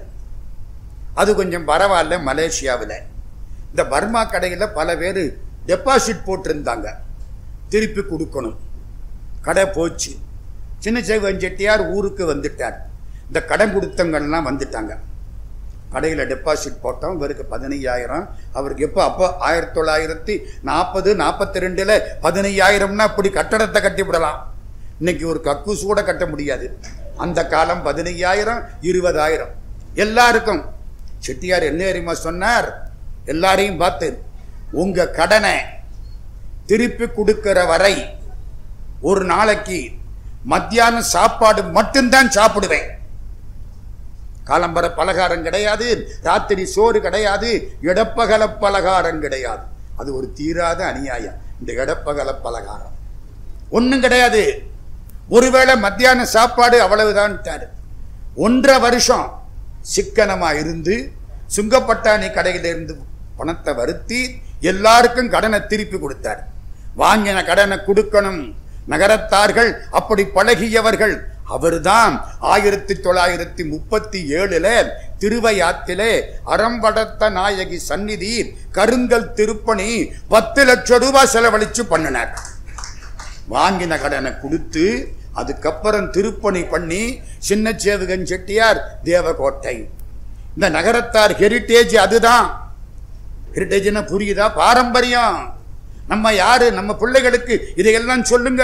அது கொஞ்சம் பரவாயில்ல. மலேசியாவில் இந்த பர்மா கடையில் பல பேர் டெபாசிட் போட்டிருந்தாங்க, திருப்பி கொடுக்கணும். கடை போச்சு. சின்ன சேவன் செட்டியார் ஊருக்கு வந்துட்டார். இந்த கடன் கொடுத்தவங்கள்லாம் வந்துட்டாங்க. கடையில் டெபாசிட் போட்டோம். இவருக்கு 15,000. அவருக்கு எப்போ? அப்போ 1940 42 15,000னா அப்படி கட்டடத்தை கட்டிவிடலாம். இன்னைக்கு ஒரு கக்கூசு கூட கட்ட முடியாது. அந்த காலம் 15,000 20,000 எல்லாருக்கும். செட்டியார் என்ன தெரியுமா சொன்னார்? எல்லாரையும் பார்த்து, உங்க கடனை திருப்பி கொடுக்கிற வரை ஒரு நாளைக்கு மத்தியான சாப்பாடு மட்டும்தான் சாப்பிடுவேன். காலம்பர பலகாரம் கிடையாது, ராத்திரி சோறு கிடையாது, இடப்பகல பலகாரம் கிடையாது. அது ஒரு தீராத அநியாயம். இந்த இடப்பகல பலகாரம் ஒன்றும் கிடையாது. ஒருவேளை மத்தியான சாப்பாடு அவ்வளவுதான். 1.5 வருஷம் சிக்கனமா இருந்து சுங்கப்பட்டாணி கடையிலிருந்து பணத்தை வருத்தி எல்லாருக்கும் கடனை திருப்பி கொடுத்தார். வாங்கின கடனை கொடுக்கணும். நகரத்தார்கள் அப்படி பழகியவர்கள். அவர்தான் 1937 திருவையாத்திலே அறம்படத்த நாயகி சந்நிதி கருங்கல் திருப்பணி 10 லட்சம் ரூபாய் செலவழிச்சு பண்ணினார். வாங்கின கடனை கொடுத்து அதுக்கப்புறம் திருப்பணி பண்ணி சின்ன சேவுகன் செட்டியார் தேவகோட்டை. இந்த நகரத்தார் ஹெரிட்டேஜ் அதுதான். ஹெரிட்டேஜ்னா புரியுதா? பாரம்பரியம். நம்ம யாரு? நம்ம பிள்ளைகளுக்கு இதையெல்லாம் சொல்லுங்க.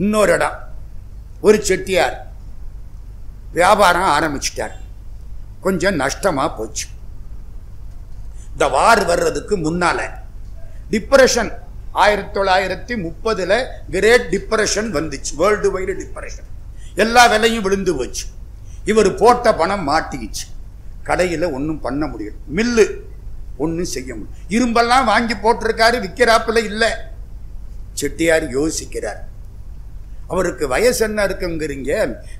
இன்னொரு இடம், ஒரு செட்டியார் வியாபாரம் ஆரம்பிச்சிட்டார். கொஞ்சம் நஷ்டமா போச்சு. இந்த வார் வர்றதுக்கு முன்னால டிப்ரெஷன் 1930 கிரேட் டிப்ரெஷன் வந்துச்சு. World wide depression. எல்லா விலையும் விழுந்து போச்சு. இவர் போட்ட பணம் மாட்டிக்கிச்சு. கடையில் ஒன்றும் பண்ண முடியும், மில்லு ஒன்றும் செய்ய முடியும். இரும்பெல்லாம் வாங்கி போட்டிருக்காரு, விற்கிறாப்புல இல்லை. செட்டியார் யோசிக்கிறார். அவருக்கு வயசு என்ன இருக்குங்கிறீங்க?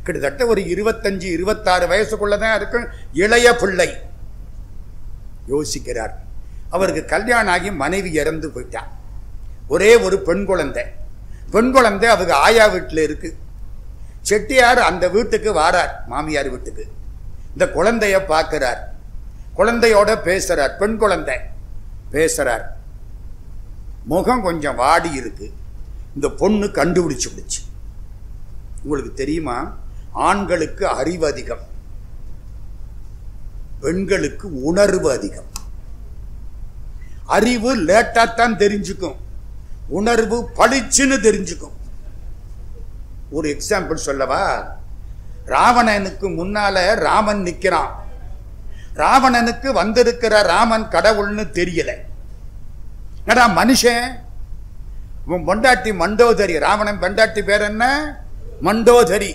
கிட்டத்தட்ட ஒரு 25-26 வயசுக்குள்ளதான் இருக்கும். இளைய பிள்ளை யோசிக்கிறார். அவருக்கு கல்யாணம் ஆகி மனைவி இறந்து போயிட்டான். ஒரே ஒரு பெண் குழந்தை. பெண் குழந்தை அவங்க ஆயா வீட்டில் இருக்கு. செட்டியார் அந்த வீட்டுக்கு வாரார், மாமியார் வீட்டுக்கு. இந்த குழந்தைய பார்க்கிறார், குழந்தையோட பேசுறார். பெண் குழந்தை பேசுறார். முகம் கொஞ்சம் வாடி இருக்கு. இந்த பொண்ணு கண்டுபிடிச்சு விடுச்சு. உங்களுக்கு தெரியுமா, ஆண்களுக்கு அறிவு அதிகம், பெண்களுக்கு உணர்வு அதிகம். அறிவு லேட்டா தான் தெரிஞ்சுக்கும், உணர்வு பளிச்சுன்னு தெரிஞ்சுக்கும். ஒரு எக்ஸாம்பிள் சொல்லவா? ராவணனுக்கு முன்னால ராமன் நிக்கிறான். ராவணனுக்கு வந்திருக்கிற ராமன் கடவுள்னு தெரியல. ஏடா மனுஷன், உன் பொண்டாட்டி மண்டோதரி. ராவணன் பொண்டாட்டி பேர் என்ன? மண்டோதரி.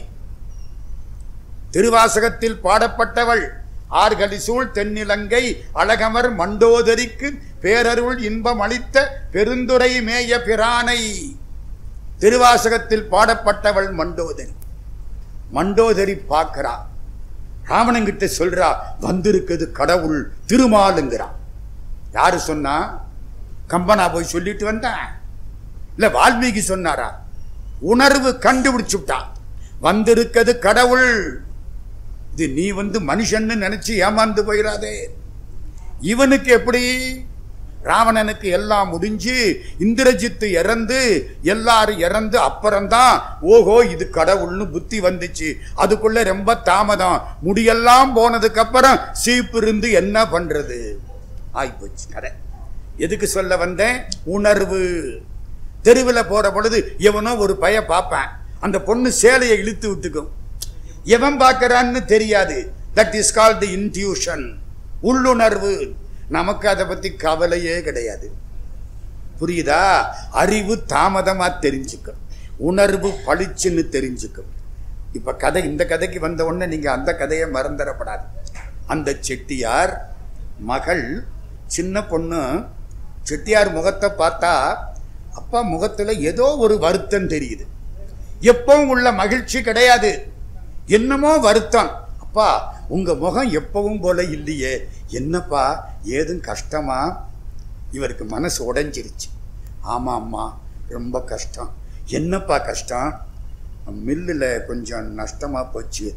திருவாசகத்தில் பாடப்பட்டவள். ஆர்கலி சூழ் தென்னிலங்கை அழகமர் மண்டோதரிக்கு பேரருள் இன்பம் அளித்த பெருந்துரை மேய பிரானை. திருவாசகத்தில் பாடப்பட்டவள் மண்டோதரி. மண்டோதரி பார்க்கிறா, ராவணங்கிட்ட சொல்றா, வந்திருக்குது கடவுள் திருமாலுங்கிறான். யாரு சொன்னா? கம்பனா போய் சொல்லிட்டு வந்தான்? இல்ல வால்மீகி சொன்னாரா? உணர்வு கண்டுபிடிச்சுட்டான். வந்திருக்கிறது கடவுள். இது நீ மனுஷன்னு நினைச்சு ஏமாந்து போயிடாதே. இவனுக்கு எப்படி? ராவணனுக்கு எல்லாம் முடிஞ்சு இந்திரஜித்து இறந்து எல்லாரும் இறந்து அப்புறம்தான் ஓஹோ இது கடவுள்னு புத்தி வந்துச்சு. அதுக்குள்ள ரொம்ப தாமதம். முடியெல்லாம் போனதுக்கு அப்புறம் சீப்பு இருந்து என்ன பண்றது ஆயிப்போச்சு கதை. எதுக்கு சொல்ல வந்தேன்? உணர்வு. தெருவில் போற பொழுது எவனோ ஒரு பைய பார்ப்பேன், அந்த பொண்ணு சேலையை இழுத்து விட்டுக்கும். எவன் பார்க்கறான்னு தெரியாது. That is called the intuition, உள்ளுணர்வு. நமக்கு அதை பத்தி கவலையே கிடையாது. புரியுதா? அறிவு தாமதமா தெரிஞ்சுக்கும், உணர்வு பளிச்சுன்னு தெரிஞ்சுக்கும். இப்ப கதை, இந்த கதைக்கு வந்த உடனே நீங்க அந்த கதையை மறந்துடப்படாது. அந்த செட்டியார் மகள் சின்ன பொண்ணு. செட்டியார் முகத்தை பார்த்தா அப்பா முகத்துல ஏதோ ஒரு வருத்தம் தெரியுது. எப்பவும் உள்ள மகிழ்ச்சி கிடையாது, என்னமோ வருத்தம். அப்பா உங்க முகம் எப்பவும் போல இல்லையே, என்னப்பா ஏதும் கஷ்டமா? இவருக்கு மனசு உடைஞ்சிருச்சு. ஆமா அம்மா ரொம்ப கஷ்டம். என்னப்பா கஷ்டம்? மில்லில் கொஞ்சம் நஷ்டமா போச்சு,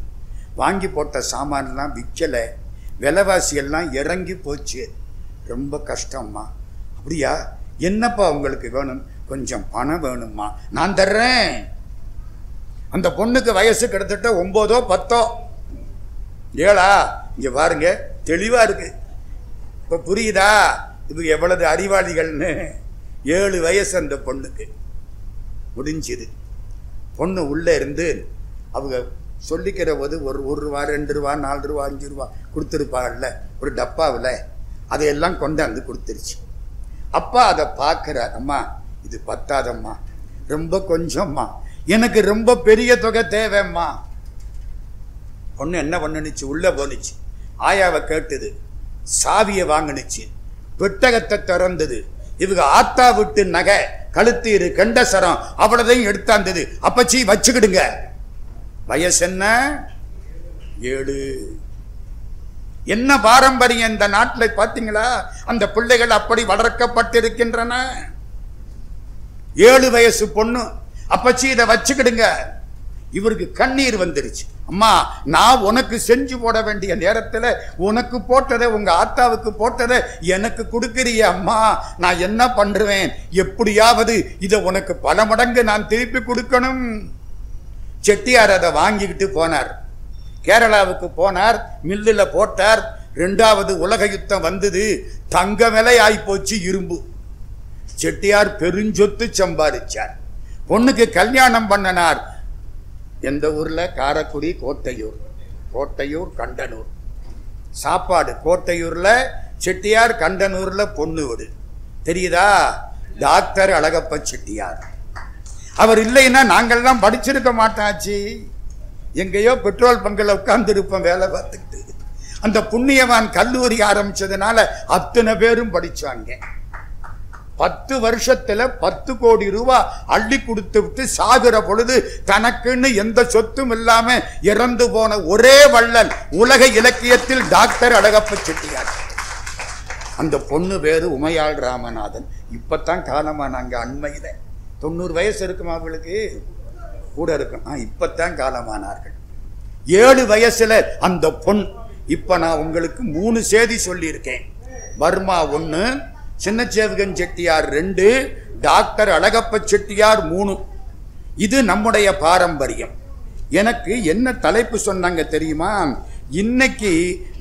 வாங்கி போட்ட சாமான்லாம் விற்கலை, விலைவாசி எல்லாம் இறங்கி போச்சு, ரொம்ப கஷ்டம்மா. அப்படியா? என்னப்பா உங்களுக்கு வேணும்? கொஞ்சம் பணம் வேணுமா? நான் தர்றேன். அந்த பொண்ணுக்கு வயசு கிட்டத்தட்ட 9 or 10. 7. இங்க பாருங்க, தெளிவா இருக்கு. இப்ப புரியுதா இது எவ்வளவு அறிவாளிகள்னு? 7 வயசு அந்த பொண்ணுக்கு. முடிஞ்சது. பொண்ணு உள்ள இருந்து அவங்க சொல்லிக்கிற போது ஒரு ரூபா 2 ரூபா 4 ரூபா 5 ரூபா கொடுத்துருப்பாங்கல்ல ஒரு டப்பாவில், அதையெல்லாம் கொண்டாந்து கொடுத்துருச்சு. அப்பா அதை பார்க்கிறார். அம்மா இது பத்தாதம்மா, ரொம்ப கொஞ்சம்மா, எனக்கு ரொம்ப பெரிய தொகை தேவைம்மா. பொண்ணு என்ன பண்ணுச்சு? உள்ள போனுச்சு. ஆயாவை கேட்டுது, சாவியை வாங்கினுச்சு, பெட்டகத்தை திறந்தது. இவங்க ஆத்தா விட்டு நகை, கழுத்தீரு, கண்டசரம் அவ்வளதையும் எடுத்தாந்தது. அப்பச்சி வச்சுக்கிடுங்க. வயசு என்ன? 7. என்ன பாரம்பரியம் இந்த நாட்டில் பார்த்தீங்களா? அந்த பிள்ளைகள் அப்படி வளர்க்கப்பட்டிருக்கின்றன. 7 வயசு பொண்ணு, அப்பச்சி இதை வச்சுக்கிடுங்க. இவருக்கு கண்ணீர் வந்துருச்சு. அம்மா நான் உனக்கு செஞ்சு போட வேண்டிய நேரத்தில் உனக்கு போட்டதை, உங்க ஆத்தாவுக்கு போட்டதை எனக்கு கொடுக்கிறிய அம்மா, நான் என்ன பண்றேன்? எப்படியாவது இதை உனக்கு பல மடங்கு நான் திருப்பி கொடுக்கணும். செட்டியார் அதை வாங்கிக்கிட்டு போனார். கேரளாவுக்கு போனார், மில்லில் போட்டார். 2வது உலக யுத்தம் வந்தது. தங்க விலை ஆயிப்போச்சு, இரும்பு. செட்டியார் பெருஞ்சொத்து சம்பாதிச்சார். பொண்ணுக்கு கல்யாணம் பண்ணனார். எந்த ஊர்ல? காரைக்குடி, கோட்டையூர். கோட்டையூர் கண்டனூர். சாப்பாடு கோட்டையூர்ல செட்டியார், கண்டனூர்ல பொண்ணு வீடு. தெரியுதா? டாக்டர் அழகப்ப செட்டியார். அவர் இல்லைன்னா நாங்கள்லாம் படிச்சிருக்க மாட்டாச்சு. எங்கேயோ பெட்ரோல் பங்கில் உட்கார்ந்து இருப்போம் வேலை பார்த்துக்கிட்டு. அந்த புண்ணியவான் கல்லூரி ஆரம்பிச்சதுனால அத்தனை பேரும் படிச்சாங்க. 10 வருஷத்துல 10 கோடி ரூபாய் அள்ளி கொடுத்து விட்டு சாகுற பொழுது தனக்குன்னு எந்த சொத்தும் இல்லாம இறந்து போன ஒரே வள்ளல் உலக இலக்கியத்தில் டாக்டர் அழகப்ப செட்டியார். அந்த பொண்ணு பேரு உமையாள் ராமநாதன். இப்பதான் காலமானாங்க. அண்மையில 90 வயசு இருக்குமா அவங்களுக்கு? கூட இருக்கும். இப்பதான் காலமானார்கள். 7 வயசுல அந்த பொன். இப்ப நான் உங்களுக்கு 3 செய்தி சொல்லி இருக்கேன். வர்மா 1, சின்னச்சேவகன் செட்டியார் 2, டாக்டர் அழகப்ப செட்டியார் 3. இது நம்முடைய பாரம்பரியம். எனக்கு என்ன தலைப்பு சொன்னாங்க தெரியுமா? இன்னைக்கு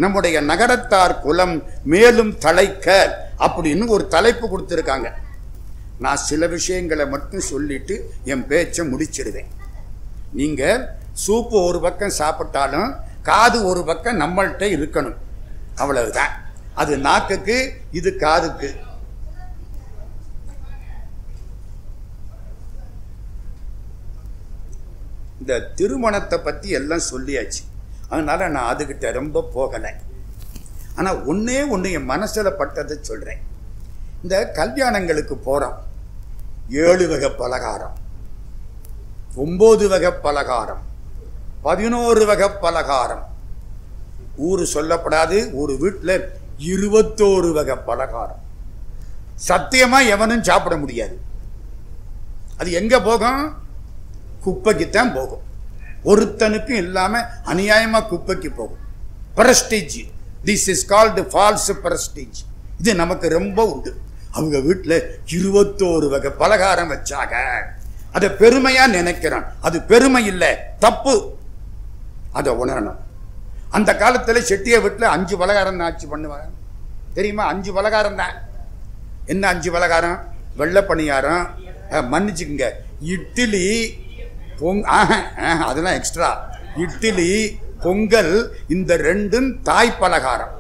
நம்முடைய நகரத்தார் குலம் மேலும் தழைக்க அப்படின்னு ஒரு தலைப்பு கொடுத்திருக்காங்க. நான் சில விஷயங்களை மட்டும் சொல்லிட்டு என் பேச்சை முடிச்சிடுவேன். நீங்க சூப்பு ஒரு பக்கம் சாப்பிட்டாலும் காது ஒரு பக்கம் நம்மள்கிட்ட இருக்கணும். அவ்வளவுதான். அது நாக்குக்கு, இது காதுக்கு. இந்த திருமணத்தை பத்தி எல்லாம் சொல்லியாச்சு. அதனால நான் அதுகிட்ட ரொம்ப போகலை. ஆனா ஒன்னே ஒன்று என் மனசுல பட்டதை சொல்றேன். இந்த கல்யாணங்களுக்கு போறோம். 7 வகை பலகாரம், 9 வகை பலகாரம், 11 வகை பலகாரம். ஊரு சொல்லப்படாது. ஒரு வீட்டில் 21 வகை பலகாரம். சத்தியமா எவனும் சாப்பிட முடியாது. அது எங்க போகும்? குப்பைக்குத்தான் போகும். ஒருத்தனுக்கும் இல்லாம அநியாயமா குப்பைக்கு போகும். Prestige. This is called false prestige. இது நமக்கு ரொம்ப உண்டு. அவங்க வீட்டில் 21 வகை பலகாரம் வச்சாங்க. அதை பெருமையா நினைக்கிறான். அது பெருமை இல்லை, தப்பு. அதை உணரணும். அந்த காலத்தில் செட்டிய வீட்டில் 5 பலகாரம் தான் ஆட்சி பண்ணுவாங்க. தெரியுமா? 5 பலகாரம் தான். என்ன 5 பலகாரம்? வெள்ளை பணியாரம், மன்னிச்சுக்குங்க, இட்லி, அதெல்லாம் எக்ஸ்ட்ரா. இட்லி, பொங்கல், இந்த 2ம் தாய் பலகாரம்.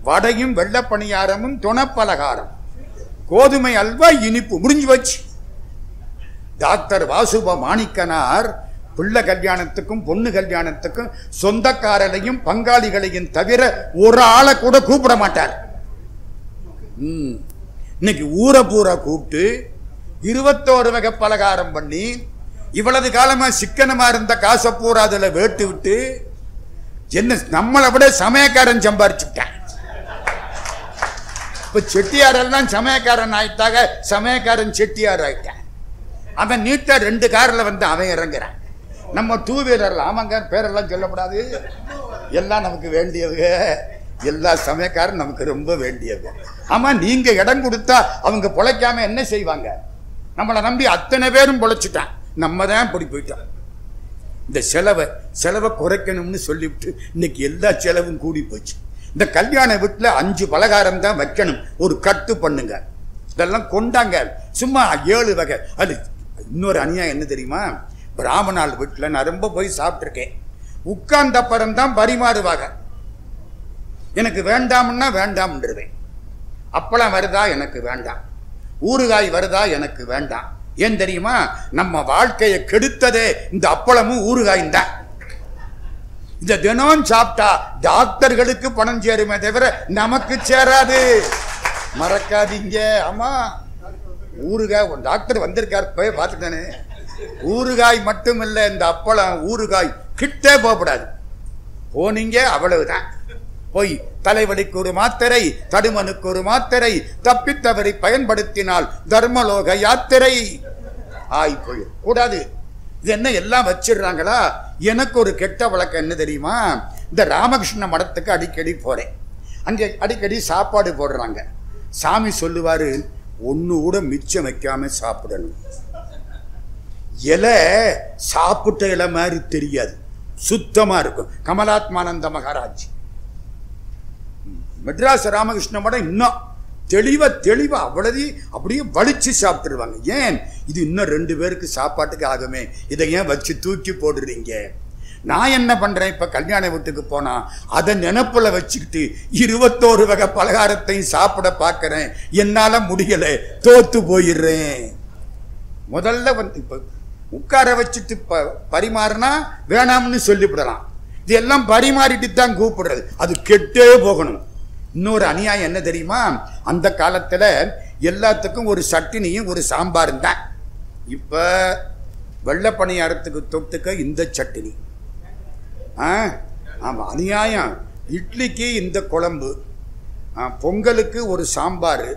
வடையும் வெள்ளை பணியாரமும் துணப்பலகாரம். கோதுமை அல்வா, இனிப்பு. முடிஞ்சு வச்சு. டாக்டர் வாசுப மாணிக்கனார் பிள்ளை கல்யாணத்துக்கும் பொண்ணு கல்யாணத்துக்கும் சொந்தக்காரரையும் பங்காளிகளையும் தவிர ஒரு ஆளை கூட கூப்பிட மாட்டார். இன்னைக்கு ஊரை பூரா கூப்பிட்டு 21 வகை பலகாரம் பண்ணி இவ்வளவு காலமா சிக்கனமா இருந்த காசை பூரா அதுல வேட்டு விட்டு என்ன நம்மளை விட சமயக்காரன் சம்பாரிச்சுட்டான். இப்ப செட்டியாரெல்லாம் சமயக்காரன் ஆயிட்டாங்க. சமயக்காரன் செட்டியார் ஆயிட்டான். அவன் நீட்டா 2 கார்ல வந்து அவன் இறங்குறான். நம்ம 2 வீலர்ல. ஆமாங்க, பேரெல்லாம் சொல்லப்படாது. எல்லாம் நமக்கு வேண்டியவங்க. எல்லா சமயக்காரன் நமக்கு ரொம்ப வேண்டியவங்க. ஆமா, நீங்க இடம் கொடுத்தா அவங்க பொழைக்காம என்ன செய்வாங்க? நம்மளை நம்பி அத்தனை பேரும் பொழைச்சிட்டான். நம்ம தான் இப்படி போயிட்டோம். இந்த செலவை குறைக்கணும்னு சொல்லிவிட்டு இன்னைக்கு எல்லா செலவும் கூடி போச்சு. இந்த கல்யாண வீட்டில் 5 பலகாரம் தான் வைக்கணும். ஒரு கட்டு பண்ணுங்க. இதெல்லாம் கொண்டாங்க. சும்மா 7 வகை. அது இன்னொரு அநியாயம் என்ன தெரியுமா? பிராமணால் வீட்டில் நான் ரொம்ப போய் சாப்பிட்ருக்கேன். உட்கார்ந்த அப்புறம் தான் பரிமாறுவாங்க. எனக்கு வேண்டாம்னா வேண்டாம்ன்றேன். அப்பளம் வருதா? எனக்கு வேண்டாம். ஊறுகாய் வருதா? எனக்கு வேண்டாம். ஏன் தெரியுமா? நம்ம வாழ்க்கையை கெடுத்ததே இந்த அப்பளமும் ஊறுகாயும் தான். இந்த தினம் சாப்பிட்டா டாக்டர்களுக்கு பணம் சேருமே தவிர நமக்கு சேராது. மறக்காதீங்க. ஆமா, ஊறுகாய் டாக்டர் வந்திருக்காரு, போய் பார்த்துட்டானே. ஊறுகாய் மட்டும் இல்லை, இந்த அப்பளம் ஊறுகாய் கிட்டே போகக்கூடாது. போனீங்க அவ்வளவுதான். போய் தலைவலிக்கு ஒரு மாத்திரை, தடுமனுக்கு ஒரு மாத்திரை, தப்பித்தவரை பயன்படுத்தினால் தர்மலோக யாத்திரை ஆய்பொழு கூடாது. இது என்ன எல்லாம் வச்சிடுறாங்களா? எனக்கு ஒரு கெட்ட வழக்கம் என்ன தெரியுமா? இந்த ராமகிருஷ்ண மடத்துக்கு அடிக்கடி போறேன். அங்கே அடிக்கடி சாப்பாடு போடுறாங்க. சாமி சொல்லுவாரு, ஒன்று கூட மிச்சம் வைக்காம சாப்பிடணும். இலை சாப்பிட்ட இலை மாதிரி தெரியாது, சுத்தமா இருக்கும். கமலாத்மானந்த மகாராஜ் மெட்ராஸ் ராமகிருஷ்ண மடம் இன்னும் தெளிவா அவ்வளவு அப்படியே வலிச்சு சாப்பிட்டுருவாங்க. ஏன்? இது இன்னும் 2 பேருக்கு சாப்பாட்டுக்கு ஆகுமே, இதை ஏன் வச்சு தூக்கி போடுறீங்க? நான் என்ன பண்றேன்? இப்ப கல்யாண வீட்டுக்கு போனா அதை நினைப்புல வச்சுக்கிட்டு 21 வகை பலகாரத்தையும் சாப்பிட பார்க்கிறேன். என்னால முடியல, தோத்து போயிடுறேன். முதல்ல வந்து இப்ப உட்கார வச்சுட்டு பரிமாறினா வேணாம்னு சொல்லிவிடலாம். இதெல்லாம் பரிமாறிட்டு தான் கூப்பிடுறது. அது கெட்டே போகணும். இன்னொரு அநியாயம் என்ன தெரியுமா? அந்த காலத்துல எல்லாத்துக்கும் ஒரு சட்டினியும் ஒரு சாம்பாரும் தான். இப்போ வெள்ளை பணியாரத்துக்கு தொட்டுக்க இந்த சட்டினி. ஆமாம், அநியாயம். இட்லிக்கு இந்த குழம்பு, பொங்கலுக்கு ஒரு சாம்பார்,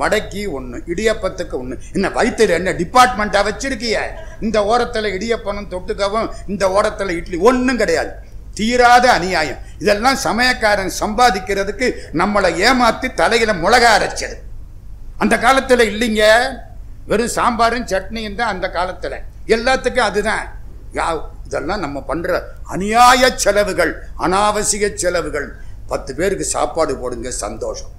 வடைக்கு ஒன்று, இடியப்பத்துக்கு ஒன்று. என்ன வயிற்றுல என்ன டிபார்ட்மெண்ட்டாக வச்சிருக்கிய? இந்த ஓரத்தில் இடியப்பனும் தொட்டுக்கவும், இந்த ஓரத்தில் இட்லி, ஒன்றும் கிடையாது. தீராத அநியாயம். இதெல்லாம் சமயக்காரன் சம்பாதிக்கிறதுக்கு நம்மளை ஏமாத்தி தலையில மிளகா அரைச்சது. அந்த காலத்தில் இல்லைங்க, வெறும் சாம்பாரும் சட்னியும் தான் அந்த காலத்தில். எல்லாத்துக்கும் அதுதான். இதெல்லாம் நம்ம பண்ற அநியாய செலவுகள், அனாவசிய செலவுகள். 10 பேருக்கு சாப்பாடு போடுங்க, சந்தோஷம்.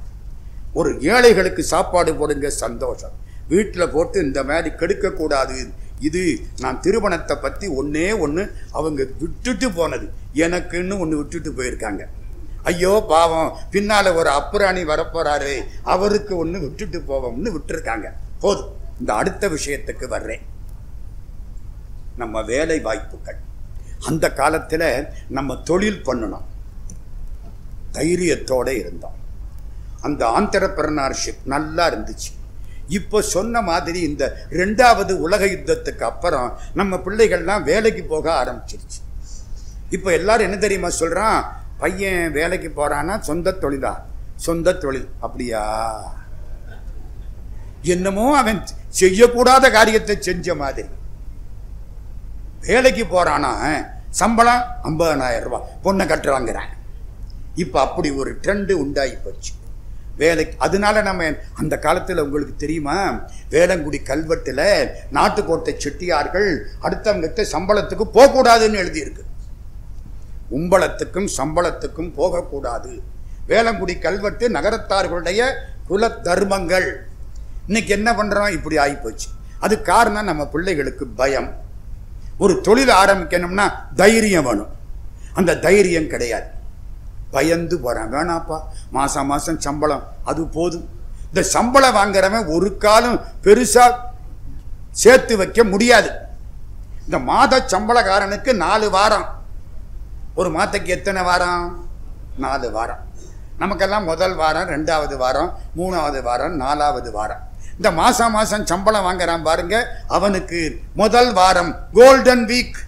ஒரு ஏழைகளுக்கு சாப்பாடு போடுங்க, சந்தோஷம். வீட்டில் போட்டு இந்த மாதிரி கெடுக்கக்கூடாது. இது நான் திருமணத்தை பற்றி ஒன்னே ஒன்று அவங்க விட்டுட்டு போனது. எனக்குன்னு ஒன்று விட்டுட்டு போயிருக்காங்க. ஐயோ பாவம், பின்னால் ஒரு அப்புராணி வரப்போறாரு, அவருக்கு ஒன்று விட்டுட்டு போவோம்னு விட்டுருக்காங்க. போதும். இந்த அடுத்த விஷயத்துக்கு வர்றேன். நம்ம வேலை வாய்ப்புகள். அந்த காலத்தில் நம்ம தொழில் பண்ணணும், தைரியத்தோடு இருந்தோம். அந்த ஆண்டர்பிரனர்ஷிப் நல்லா இருந்துச்சு. இப்போ சொன்ன மாதிரி இந்த 2வது உலக யுத்தத்துக்கு அப்புறம் நம்ம பிள்ளைகள்லாம் வேலைக்கு போக ஆரம்பிச்சிருச்சு. இப்போ எல்லாரும் என்ன தெரியுமா சொல்றான்? பையன் வேலைக்கு போறான்னா சொந்த தொழிலா? சொந்த தொழில். அப்படியா? என்னமோ அவன் செய்யக்கூடாத காரியத்தை செஞ்ச மாதிரி. வேலைக்கு போறானா சம்பளம் 50,000 ரூபாய், பொண்ணை கட்டுறாங்கிறான். இப்போ அப்படி ஒரு ட்ரெண்டு உண்டாகி போச்சு வேலைக்கு. அதனால நம்ம அந்த காலத்தில் உங்களுக்கு தெரியுமா, வேளங்குடி கல்வெட்டில் நாட்டுக்கோட்டை செட்டியார்கள் அடுத்தவங்க சம்பளத்துக்கு போகக்கூடாதுன்னு எழுதியிருக்கு. உம்பளத்துக்கும் சம்பளத்துக்கும் போகக்கூடாது. வேளங்குடி கல்வெட்டு நகரத்தார்களுடைய குல தர்மங்கள். இன்னைக்கு என்ன பண்றோம்? இப்படி ஆகிப்போச்சு. அது காரணம் நம்ம பிள்ளைகளுக்கு பயம். ஒரு தொழில் ஆரம்பிக்கணும்னா தைரியம் வேணும். அந்த தைரியம் கிடையாது. பயந்து போறான். வேணாப்பா, மாசம் மாசம் சம்பளம் அது போதும். இந்த சம்பளம் வாங்குறவன் ஒரு காலம் பெருசா சேர்த்து வைக்க முடியாது. இந்த மாத சம்பளக்காரனுக்கு 4 வாரம். ஒரு மாதத்துக்கு எத்தனை வாரம்? 4 வாரம். நமக்கெல்லாம் முதல் வாரம், 2வது வாரம், 3வது வாரம், 4வது வாரம். இந்த மாசம் மாசம் சம்பளம் வாங்குறான் பாருங்க, அவனுக்கு முதல் வாரம் கோல்டன் வீக்.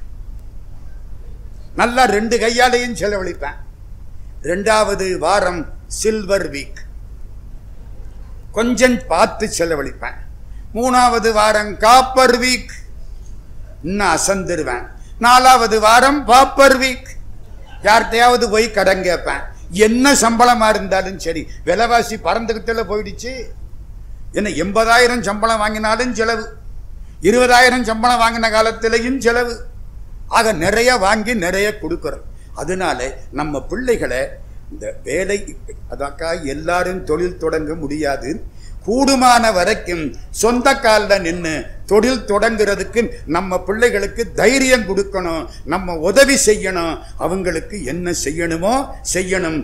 நல்லா 2 கையாலையும் செலவழிப்பேன். 2வது வாரம் சில்வர் வீக், கொஞ்சம் பார்த்து செலவழிப்பேன். 3வது வாரம் காப்பர் வீக், இன்னும் அசந்துருவேன். 4வது வாரம் பாப்பர் வீக். யார்கிட்டையாவது போய் கடன் கேட்பேன். என்ன சம்பளமா இருந்தாலும் சரி, விலைவாசி பறந்துகிட்டல போயிடுச்சு. என்ன 80,000 சம்பளம் வாங்கினாலும் செலவு, 20,000 சம்பளம் வாங்கின காலத்திலையும் செலவு. ஆக நிறைய வாங்கி நிறைய கொடுக்கிறோம். அதனால நம்ம பிள்ளைகளை இந்த வேலை, அதாக்கா எல்லாரும் தொழில் தொடங்க முடியாது. கூடுமான வரைக்கும் சொந்த காலில் நின்று தொழில் தொடங்குறதுக்கு நம்ம பிள்ளைகளுக்கு தைரியம் கொடுக்கணும், நம்ம உதவி செய்யணும். அவங்களுக்கு என்ன செய்யணுமோ செய்யணும்.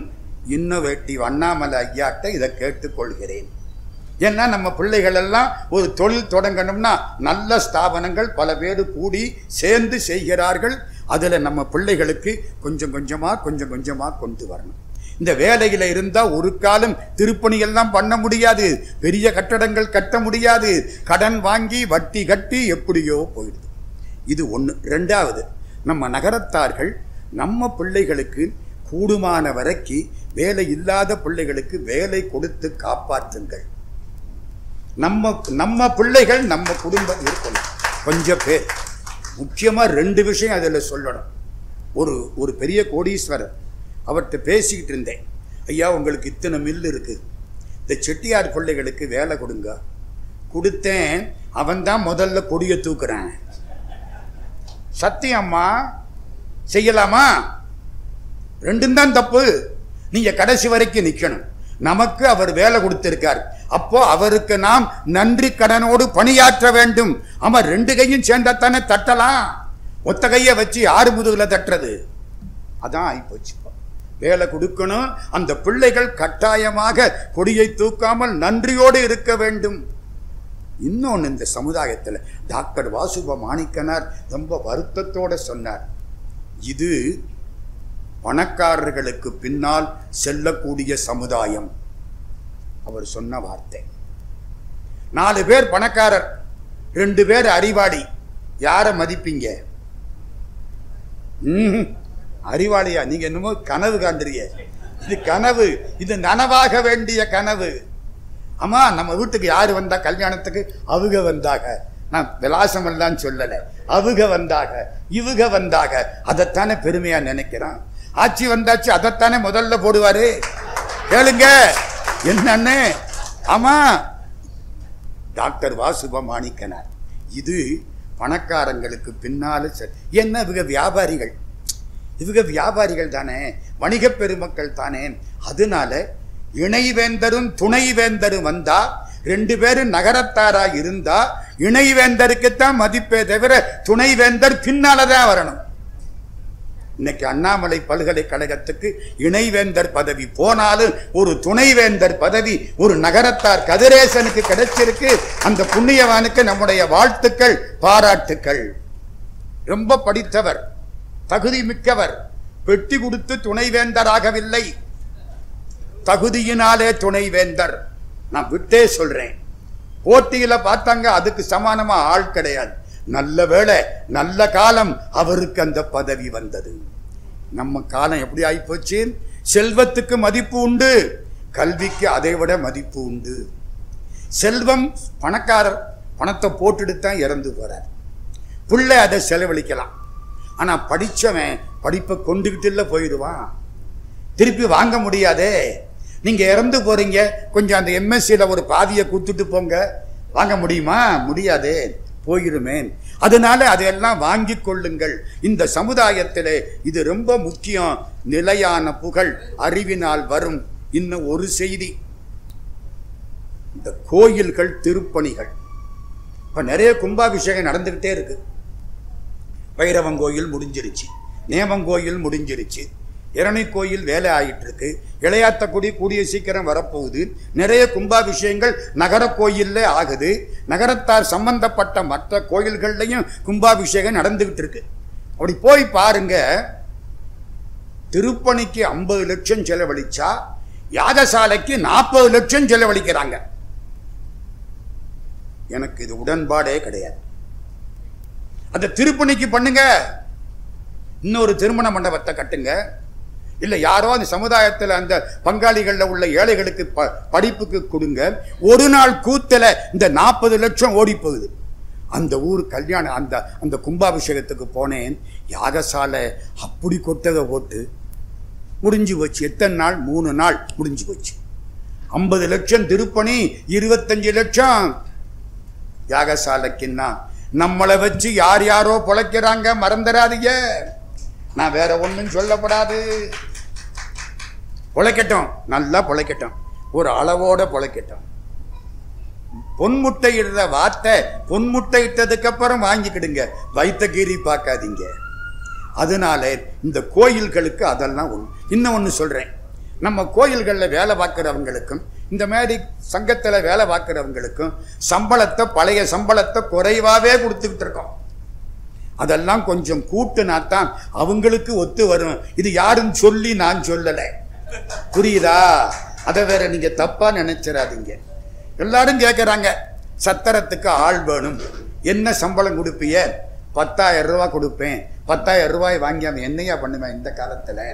இன்னோவேட்டிவ் அண்ணாமலை ஐயாட்ட இதை கேட்டுக்கொள்கிறேன். ஏன்னா நம்ம பிள்ளைகள் எல்லாம் ஒரு தொழில் தொடங்கணும்னா நல்ல ஸ்தாபனங்கள் பல பேர் கூடி சேர்ந்து செய்கிறார்கள். அதில் நம்ம பிள்ளைகளுக்கு கொஞ்சம் கொஞ்சமாக கொண்டு வரணும். இந்த வேலையில் இருந்தால் ஒரு காலம் திருப்பணியெல்லாம் பண்ண முடியாது, பெரிய கட்டடங்கள் கட்ட முடியாது. கடன் வாங்கி வட்டி கட்டி எப்படியோ போயிடுது. இது ஒன்று. 2வது, நம்ம நகரத்தார்கள் நம்ம பிள்ளைகளுக்கு கூடுமான வரைக்கும் வேலை இல்லாத பிள்ளைகளுக்கு வேலை கொடுத்து காப்பாற்றுங்கள். நம்ம பிள்ளைகள் நம்ம குடும்பம் இருக்கணும். கொஞ்சம் பேர் முக்கியமாக 2 விஷயம் அதில் சொல்லணும். ஒரு பெரிய கோடீஸ்வரர், அவர்கிட்ட பேசிக்கிட்டு இருந்தேன். ஐயா, உங்களுக்கு இத்தனை மில் இருக்கு, இந்த செட்டியார் பிள்ளைகளுக்கு வேலை கொடுங்க. கொடுத்தேன். அவன் தான் முதல்ல கொடியை தூக்குறான். சத்தியம்மா, செய்யலாமா? 2ம் தான் தப்பு. நீங்க கடைசி வரைக்கும் நிக்கணும். நமக்கு அவர் வேலை கொடுத்திருக்கார், அப்போ அவருக்கு நாம் நன்றி கடனோடு பணியாற்ற வேண்டும். ஆமா, 2 கையும் சேர்ந்தாத்தானே தட்டலாம். ஒத்த கையை வச்சு 6 முதுகுல தட்டுறது, அதான் ஆயிப்போச்சு. வேலை கொடுக்கணும். அந்த பிள்ளைகள் கட்டாயமாக கொடியை தூக்காமல் நன்றியோடு இருக்க வேண்டும். இன்னொன்று, இந்த சமுதாயத்தில் டாக்டர் வாசுப மாணிக்கனார் ரொம்ப வருத்தத்தோடு சொன்னார், இது பணக்காரர்களுக்கு பின்னால் செல்லக்கூடிய சமுதாயம். அவர் சொன்ன வார்த்தை. 4 பேர் பணக்காரர், 2 பேர் அறிவாளி. யாரை மதிப்பீங்க? அறிவாளியா? நீங்க என்னமோ கனவு காண்றீங்க. இது கனவு, இது நனவாக வேண்டிய கனவு. ஆமா, நம்ம வீட்டுக்கு யாரு வந்தா கல்யாணத்துக்கு? அவுக வந்தாக. நான் விலாசம் எல்லாம் சொல்லல. அவுக வந்தாக, இவுக வந்தாக, அதைத்தானே பெருமையா நினைக்கிறான். ஆட்சி வந்தாச்சு, அதைத்தானே முதல்ல போடுவாரு. கேளுங்க என்னன்னு. ஆமா, டாக்டர் வாசுபமாணிக்கனார். இது பணக்காரங்களுக்கு பின்னால என்ன, இவங்க வியாபாரிகள், இவங்க வியாபாரிகள் தானே, வணிக பெருமக்கள் தானே. அதனால இணைவேந்தரும் துணைவேந்தரும் வந்தா, 2 பேரும் நகரத்தாரா இருந்தா இணைவேந்தருக்குத்தான் மதிப்பே தவிர துணைவேந்தர் பின்னாலதான் வரணும். இன்னைக்கு அண்ணாமலை பல்கலைக்கழகத்துக்கு இணைவேந்தர் பதவி போனாலும் ஒரு துணைவேந்தர் பதவி ஒரு நகரத்தார் கதிரேசனுக்கு கிடைச்சிருக்கு. அந்த புண்ணியவானுக்கு நம்முடைய வாழ்த்துக்கள், பாராட்டுக்கள். ரொம்ப படித்தவர், தகுதி மிக்கவர். பெட்டி கொடுத்து துணைவேந்தராகவில்லை, தகுதியினாலே துணைவேந்தர். நான் விட்டே சொல்றேன். போட்டியில பார்த்தாங்க, அதுக்கு சமானமா ஆள் கிடையாது. நல்ல வேளை, நல்ல காலம் அவருக்கு அந்த பதவி வந்தது. நம்ம காலம் எப்படி ஆயிப்போச்சு? செல்வத்துக்கு மதிப்பு உண்டு, கல்விக்கு அதை விட மதிப்பு உண்டு. செல்வம், பணக்காரர் பணத்தை போட்டுட்டு தான் இறந்து போறார். பிள்ளை அதை செலவழிக்கலாம். ஆனா படிச்சவன் படிப்பை கொண்டுகிட்டு போயிடுவான், திருப்பி வாங்க முடியாதே. நீங்க இறந்து போறீங்க, கொஞ்சம் அந்த எம்எஸ்சியில ஒரு பாதியை கொடுத்துட்டு போங்க, வாங்க முடியுமா? முடியாதே, போயிருமே. அதனால அதையெல்லாம் வாங்கி கொள்ளுங்கள். இந்த சமுதாயத்திலே இது ரொம்ப முக்கியம். நிலையான புகழ் அறிவினால் வரும். இன்னும் ஒரு செய்தி, இந்த கோயில்கள், திருப்பணிகள், இப்ப நிறைய கும்பாபிஷேகம் நடந்துகிட்டே இருக்கு. பைரவன் கோயில் முடிஞ்சிருச்சு, நேமங்கோயில் முடிஞ்சிருச்சு, இரணை கோயில் வேலை ஆகிட்டு இருக்கு, இளையாத்தக்குடி கூடிய சீக்கிரம் வரப்போகுது. நிறைய கும்பாபிஷேகங்கள் நகர கோயில்ல ஆகுது. நகரத்தார் சம்பந்தப்பட்ட மற்ற கோயில்கள்லையும் கும்பாபிஷேகம் நடந்துகிட்டு இருக்கு. அப்படி போய் பாருங்க, திருப்பணிக்கு 50 லட்சம் செலவழிச்சா யாகசாலைக்கு 40 லட்சம் செலவழிக்கிறாங்க. எனக்கு இது உடன்பாடே கிடையாது. அந்த திருப்பணிக்கு பண்ணுங்க, இன்னொரு திருமண மண்டபத்தை கட்டுங்க, இல்ல யாரோ அந்த சமுதாயத்தில் அந்த பங்காளிகள்ல உள்ள ஏழைகளுக்கு படிப்புக்கு கொடுங்க. ஒரு நாள் கூத்துல இந்த 40 லட்சம் ஓடி போகுது. அந்த ஊர் கல்யாணம், அந்த கும்பாபிஷேகத்துக்கு போனேன், யாகசாலை அப்படி கொட்டதை போட்டு முடிஞ்சு போச்சு. எத்தனை நாள்? 3 நாள் முடிஞ்சு போச்சு. 50 லட்சம் திருப்பணி, 25 லட்சம் யாகசாலைக்குன்னா நம்மளை வச்சு யார் யாரோ பொழைக்கிறாங்க, மறந்துடாதீங்க. நான் வேற ஒன்றும் சொல்லப்படாது. பொழைக்கட்டும், நல்லா பொழைக்கட்டும், ஒரு அளவோட பொழைக்கட்டும். பொன்முட்டை இடுற வார்த்தை, பொன்முட்டை இட்டதுக்கு அப்புறம் வாங்கிக்கிடுங்க, வைத்த கீரி பார்க்காதீங்க. அதனால இந்த கோயில்களுக்கு அதெல்லாம் ஒன்று. இன்னும் ஒன்று சொல்றேன், நம்ம கோயில்களில் வேலை பார்க்கிறவங்களுக்கும் இந்த மாதிரி சங்கத்தில் வேலை பார்க்கிறவங்களுக்கும் சம்பளத்தை, பழைய சம்பளத்தை குறைவாவே கொடுத்துக்கிட்டு இருக்கோம். அதெல்லாம் கொஞ்சம் கூட்டுனாத்தான் அவங்களுக்கு ஒத்து வரும். இது யாரும் சொல்லி நான் சொல்லலை, புரியுதா? அதை வேற நீங்க தப்பா நினைச்சிடாதீங்க. எல்லாரும் கேட்கறாங்க, சத்திரத்துக்கு ஆள் வேணும், என்ன சம்பளம் கொடுப்பீங்க? 10,000 ரூபாய் கொடுப்பேன். 10,000 ரூபாய் வாங்கி அவன் என்னையா பண்ணுவேன் இந்த காலத்துல?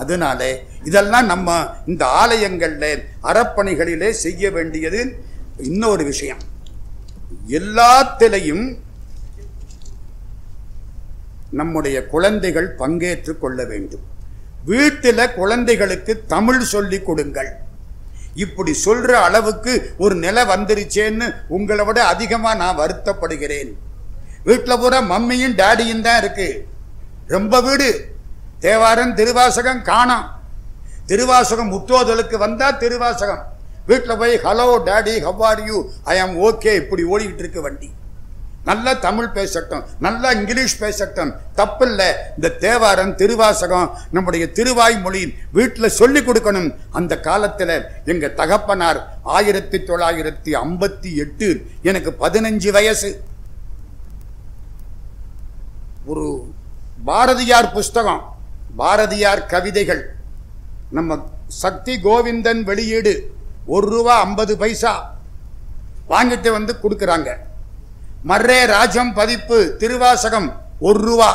அதனால இதெல்லாம் நம்ம இந்த ஆலயங்கள்ல அறப்பணிகளிலே செய்ய வேண்டியது. இன்னொரு விஷயம், எல்லாத்திலையும் நம்முடைய குழந்தைகள் பங்கேற்று கொள்ள வேண்டும். வீட்டில் குழந்தைகளுக்கு தமிழ் சொல்லி கொடுங்கள். இப்படி சொல்ற அளவுக்கு ஒரு நிலை வந்துருச்சேன்னு உங்களை விட அதிகமா நான் வருத்தப்படுகிறேன். வீட்டில் பூரா மம்மியும் டேடியும் தான் இருக்கு. ரொம்ப வீடு தேவாரம் திருவாசகம் காணோம். திருவாசகம் முத்தோதலுக்கு வந்தா திருவாசகம், வீட்டில் போய் hello daddy how are you, I am okay, இப்படி ஓடிக்கிட்டு இருக்கு வண்டி. நல்லா தமிழ் பேசட்டும், நல்லா இங்கிலீஷ் பேசட்டும், தப்பில்லை. இந்த தேவாரம் திருவாசகம் நம்முடைய திருவாய் மொழி வீட்டில் சொல்லி கொடுக்கணும். அந்த காலத்தில் எங்க தகப்பனார் 1958, எனக்கு 15 வயசு, ஒரு பாரதியார் புஸ்தகம், பாரதியார் கவிதைகள், நம்ம சக்தி கோவிந்தன் வெளியீடு, 1 ரூபா 50 பைசா, வாங்கிட்டு வந்து கொடுக்குறாங்க. மர்ரே ராஜம் பதிப்பு திருவாசகம் 1 ரூபா,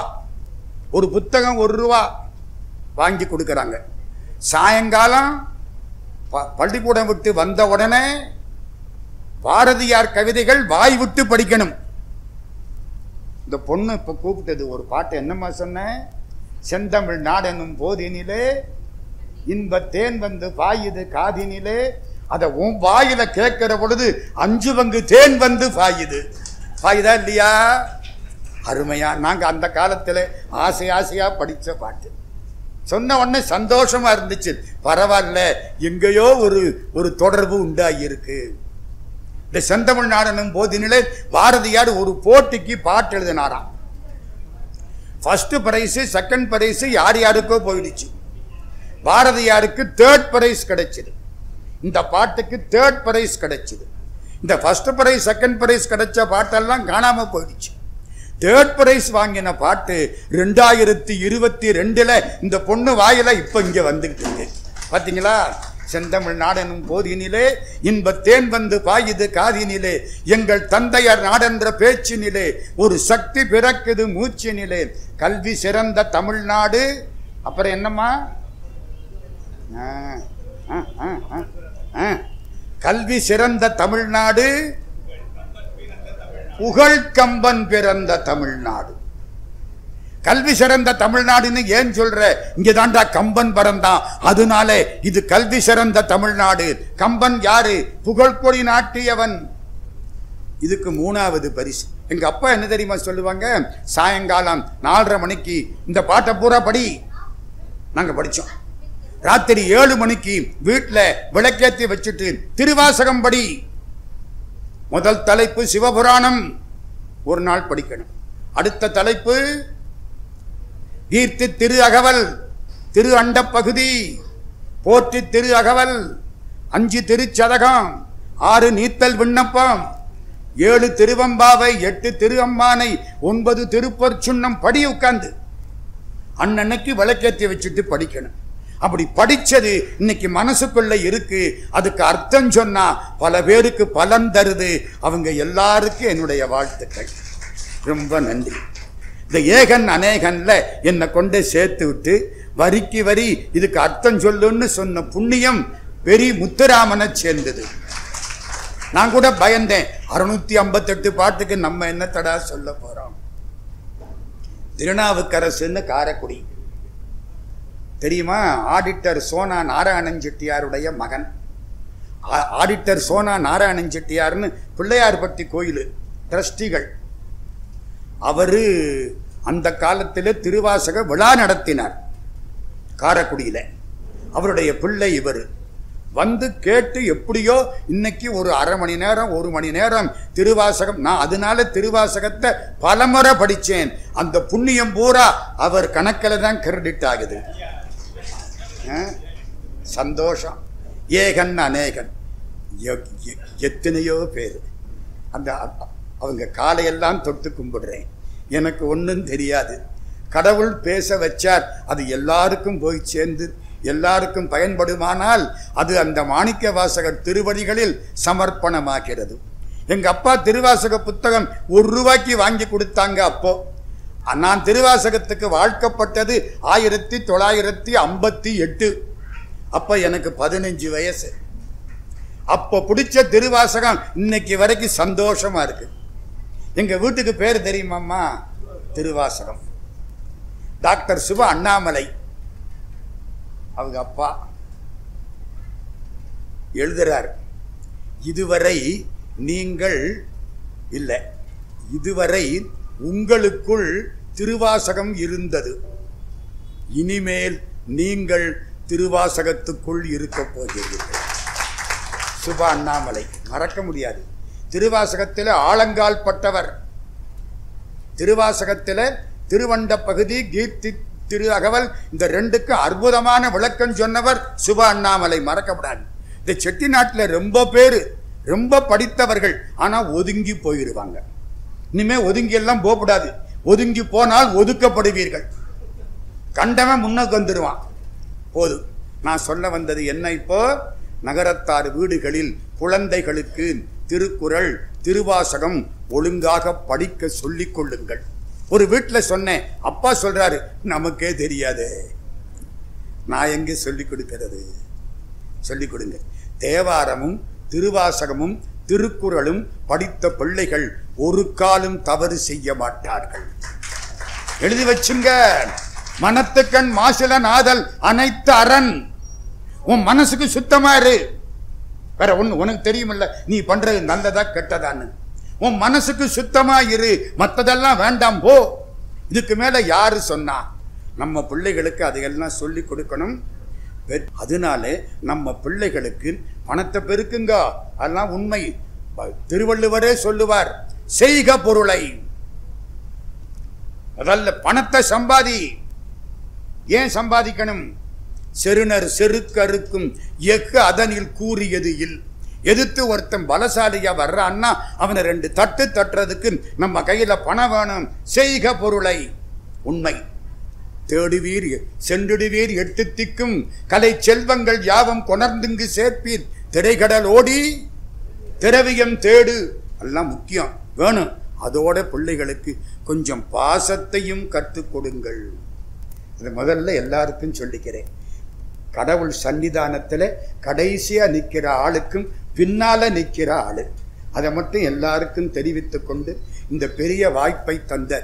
ஒரு புத்தகம் 1 ரூபா வாங்கி கொடுக்குறாங்க. சாயங்காலம் பள்ளிக்கூடம் விட்டு வந்த உடனே பாரதியார் கவிதைகள் வாய் விட்டு படிக்கணும். இந்த பொண்ணு இப்ப கூப்பிட்டது ஒரு பாட்டு, என்னம்மா சொன்ன? செந்தமிழ் நாடெனும் போதினிலே இன்பத்தேன் வந்து பாயுது காதினிலே. அத உன் வாயில கேட்கிற பொழுது 5 பங்கு தேன் வந்து பாயுது. பாயுதா இல்லையா? அருமையா. நாங்க அந்த காலத்துல ஆசையா படிச்ச பாட்டு. சொன்ன உடனே சந்தோஷமா இருந்துச்சு. பரவாயில்ல, எங்கேயோ ஒரு தொடர்பு உண்டாகியிருக்கு. இந்த செந்தமிழ் நாடெனும் போதினிலே பாரதியார் ஒரு போட்டிக்கு பாட்டு எழுதினாராம். ஃபர்ஸ்ட் பிரைஸ், செகண்ட் பிரைஸ் யார் யாருக்கோ போயிடுச்சு. பாரதியாருக்கு 3rd பிரைஸ் கிடைச்சது. இந்த பாட்டுக்கு 3rd பிரைஸ் கிடைச்சது. இந்த ஃபர்ஸ்ட் பிரைஸ் செகண்ட் பிரைஸ் கிடைச்ச பாட்டெல்லாம் காணாம போயிடுச்சு. 3rd பிரைஸ் வாங்கின பாட்டு 2022 இந்த பொண்ணு வாயில இப்ப இங்க வந்துகிட்டு இருக்கு. பாத்தீங்களா? செந்தமிழ் நாடெனும் போதினிலே இன்பத்தேன் வந்து பாயுது காதினிலே, எங்கள் தந்தையர் நாடென்ற பேச்சினிலே ஒரு சக்தி பிறக்குது மூச்சினிலே, கல்வி சிறந்த தமிழ்நாடு. அப்புறம் என்னம்மா? கல்வி சிறந்த தமிழ்நாடு, புகழ் கம்பன் பிறந்த தமிழ்நாடு. கல்வி சிறந்த தமிழ்நாடுன்னு ஏன் சொல்ற? இங்கதான்டா கம்பன் பிறந்தான், அதனால இது கல்வி சிறந்த தமிழ்நாடு. கம்பன் யாரு? புகழ்கொடி நாட்டியவன். இதுக்கு 3வது பரிசு. எங்க அப்பா என்ன தெரியுமா சொல்லுவாங்க? சாயங்காலம் 4:30 மணிக்கு இந்த பாட்டை பூரா படி. நாங்க படிச்சோம். ராத்திரி 7 மணிக்கு வீட்டுல விளக்கேற்றி வச்சுட்டு திருவாசகம் படி. முதல் தலைப்பு சிவபுராணம், ஒரு நாள் படிக்கணும். அடுத்த தலைப்பு கீர்த்தி திரு அகவல், திரு அண்ட பகுதி, போற்றி திரு அகவல், 5 திருச்சதகம், 6 நீத்தல் விண்ணப்பம், 7 திருவம்பாவை, 8 திரு அம்மானை, 9 திருப்பொற்சுன்னம் படி. உட்கார்ந்து அன்னன்னைக்கு விளக்கேற்றி வச்சுட்டு படிக்கணும். அப்படி படிச்சது இன்னைக்கு மனசுக்குள்ள இருக்கு. அதுக்கு அர்த்தம் சொன்னா பல பேருக்கு பலன் தருது. அவங்க எல்லாருக்கும் என்னுடைய வாழ்த்துக்கள். ரொம்ப நன்றி. இந்த ஏகன் அநேகன்ல என்னை கொண்டு சேர்த்து விட்டு வரிக்கு வரி இதுக்கு அர்த்தம் சொல்லுன்னு சொன்ன புண்ணியம் பெரிய முத்துராமனை சேர்ந்தது. நான் கூட பயந்தேன், 658 பாட்டுக்கு நம்ம என்ன தடா சொல்ல போறோம். திருநாவுக்கரசுன்னு காரைக்குடி தெரியுமா? ஆடிட்டர் சோனா நாராயணன் செட்டியாருடைய மகன். ஆடிட்டர் சோனா நாராயணன் செட்டியார்னு பிள்ளையார்பட்டி கோயில் டிரஸ்டிகள். அவரு அந்த காலத்தில் திருவாசக விழா நடத்தினார் காரைக்குடியில. அவருடைய பிள்ளை இவர் வந்து கேட்டு எப்படியோ இன்னைக்கு ஒரு 1/2 மணி நேரம் 1 மணி நேரம் திருவாசகம். நான் அதனால திருவாசகத்தை பலமுறை படிச்சேன். அந்த புண்ணியம் பூரா அவர் கணக்கில் தான் கிரெடிட் ஆகுது. சந்தோஷம். ஏகன் அநேகன் எத்தனையோ பேர். அந்த அவங்க காலையெல்லாம் தொட்டு கும்பிடுறேன். எனக்கு ஒன்றும் தெரியாது. கடவுள் பேச வச்சார். அது எல்லாருக்கும் போய் சேர்ந்து எல்லாருக்கும் பயன்படுமானால் அது அந்த மாணிக்க வாசகர் திருவடிகளில் சமர்ப்பணமாகிறது. எங்க அப்பா திருவாசக புத்தகம் 1 ரூபாய்க்கு வாங்கி கொடுத்தாங்க. அப்போ நான் திருவாசகத்துக்கு வாழ்க்கப்பட்டது 1958. அப்ப எனக்கு 15 வயசு. அப்போ பிடிச்ச திருவாசகம் இன்னைக்கு வரைக்கும் சந்தோஷமா இருக்கு. எங்க வீட்டுக்கு பேர் தெரியுமாம்மா? திருவாசகம். டாக்டர் சுப அண்ணாமலை அவங்க அப்பா எழுதுறார், இதுவரை நீங்கள் இல்லை, இதுவரை உங்களுக்குள் திருவாசகம் இருந்தது, இனிமேல் நீங்கள் திருவாசகத்துக்குள் இருக்க போகிறீர்கள். சுப அண்ணாமலை மறக்க முடியாது. திருவாசகத்தில் ஆழங்கால் பட்டவர். திருவாசகத்தில் திருவண்ட பகுதி, கீர்த்தி திரு அகவல், இந்த 2க்கு அற்புதமான விளக்கம் சொன்னவர் சுப அண்ணாமலை. மறக்கப்படாது. இந்த செட்டிநாட்டில் ரொம்ப பேர் ரொம்ப படித்தவர்கள், ஆனா ஒதுங்கி போயிடுவாங்க. இனிமே ஒதுங்கி எல்லாம் போகக்கூடாது. ஒதுங்கி போனால் ஒதுக்கப்படுவீர்கள். கண்டவன் முன்னுக்கு வந்துடுவான். போதும். நான் சொல்ல வந்தது என்ன? இப்போ நகரத்தார் வீடுகளில் குழந்தைகளுக்கு திருக்குறள், திருவாசகம் ஒழுங்காக படிக்க சொல்லிக் கொள்ளுங்கள். ஒரு வீட்டில் சொன்னேன், அப்பா சொல்றாரு, நமக்கே தெரியாது, நான் எங்கே சொல்லிக் கொடுக்கிறது? சொல்லிக் கொடுங்க. தேவாரமும் திருவாசகமும் திருக்குறளும் படித்த பிள்ளைகள் ஒரு காலம் தவறு செய்ய மாட்டார்கள். எழுதி வச்சுங்க. மனத்துக்கண் மாசில நாதல் அனைத்து அரண். உன் மனசுக்கு சுத்தமா இரு. வேற ஒண்ணு உனக்கு தெரியுமில்ல நீ பண்றது நல்லதா கெட்டதான்னு. உன் மனசுக்கு சுத்தமா இரு, மற்றதெல்லாம் வேண்டாம் போ. இதுக்கு மேல யாரு சொன்னா? நம்ம பிள்ளைகளுக்கு அதையெல்லாம் சொல்லி கொடுக்கணும். அதனால நம்ம பிள்ளைகளுக்கு பணத்தை பெருக்குங்க, அதெல்லாம் உண்மை. திருவள்ளுவரே சொல்லுவார், செய்க பொருளை. அதல்ல பணத்தை சம்பாதி. ஏன் சம்பாதிக்கணும்? செருணர் செருக்கருக்கும் எஃகு அதனில் கூறியது இல். எதிர்த்து ஒருத்தன் பலசாலியா வர்றான்னா அவனை 2 தட்டு தட்டுறதுக்கு நம்ம கையில பணம் வேணும். செய்க பொருளை. உண்மை. தேடுவீர் சென்றுடுவீர் 8 திக்கும் கலை செல்வங்கள் யாவும் கொணர்ந்துங்கு சேர்ப்பீர். திரைக்கடல் ஓடி திரவியம் தேடு. எல்லாம் முக்கியம் வேணும். அதோட பிள்ளைகளுக்கு கொஞ்சம் பாசத்தையும் கற்றுக் கொடுங்கள். இது முதல்ல எல்லாருக்கும் சொல்லிக்கிறேன். கடவுள் சன்னிதானத்தில் கடைசியா நிற்கிற ஆளுக்கும் பின்னால நிற்கிற ஆளு, அதை மட்டும் எல்லாருக்கும் தெரிவித்துக் கொண்டு இந்த பெரிய வாய்ப்பை தந்த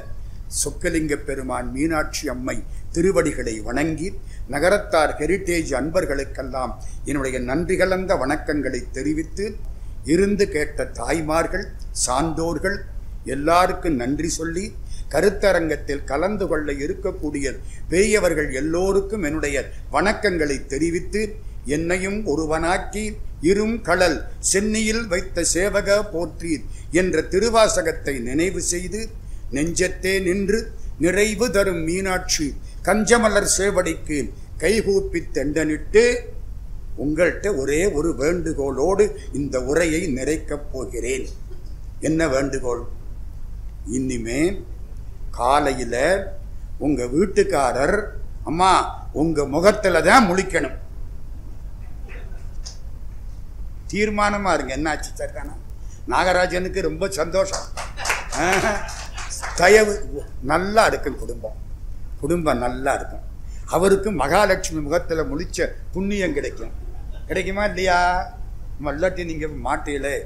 சொக்கலிங்க பெருமான் மீனாட்சி அம்மை திருவடிகளை வணங்கி நகரத்தார் ஹெரிட்டேஜ் அன்பர்களுக்கெல்லாம் என்னுடைய நன்றி கலந்த வணக்கங்களை தெரிவித்து, இருந்து கேட்ட தாய்மார்கள், சான்றோர்கள் எல்லாருக்கும் நன்றி சொல்லி, கருத்தரங்கத்தில் கலந்து கொள்ள இருக்கக்கூடிய பெரியவர்கள் எல்லோருக்கும் என்னுடைய வணக்கங்களை தெரிவித்து, என்னையும் ஒருவனாக்கி இரும் கடல் சென்னியில் வைத்த சேவக போற்றீர் என்ற திருவாசகத்தை நினைவு செய்து, நெஞ்சத்தே நின்று நிறைவு தரும் மீனாட்சி கஞ்சமலர் சேவடிக்கு கைகூப்பி தெண்டனிட்டு உங்கள்கிட்ட ஒரே ஒரு வேண்டுகோளோடு இந்த உரையை நிறைக்கப் போகிறேன். என்ன வேண்டுகோள்? இனிமே காலையில உங்க வீட்டுக்காரர் அம்மா உங்க முகத்துல தான் முழிக்கணும். தீர்மானமா இருங்க. என்னாச்சு சர்க்கானா? நாகராஜனுக்கு ரொம்ப சந்தோஷம். தயவு நல்லா இருக்கும். குடும்பம் நல்லா இருக்கும். அவருக்கு மகாலட்சுமி முகத்துல முழிச்ச புண்ணியம் கிடைக்கும். கிடைக்குமா இல்லையா? மல்லாட்டி நீங்க மாட்டீங்களே.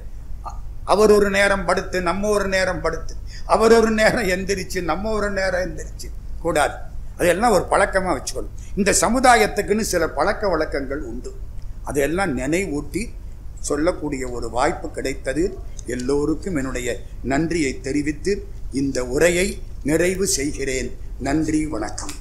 அவர் ஒரு நேரம் படுத்து நம்ம ஒரு நேரம் படுத்து, அவர் ஒரு நேரம் எந்திரிச்சு நம்ம ஒரு நேரம் எந்திரிச்சு கூடாது. அதெல்லாம் ஒரு பழக்கமாக வச்சுக்கணும். இந்த சமுதாயத்துக்குன்னு சில பழக்க வழக்கங்கள் உண்டு. அதையெல்லாம் நினைவூட்டி சொல்லக்கூடிய ஒரு வாய்ப்பு கிடைத்தது. எல்லோருக்கும் என்னுடைய நன்றியை தெரிவித்து இந்த உரையை நிறைவு செய்கிறேன். நன்றி, வணக்கம்.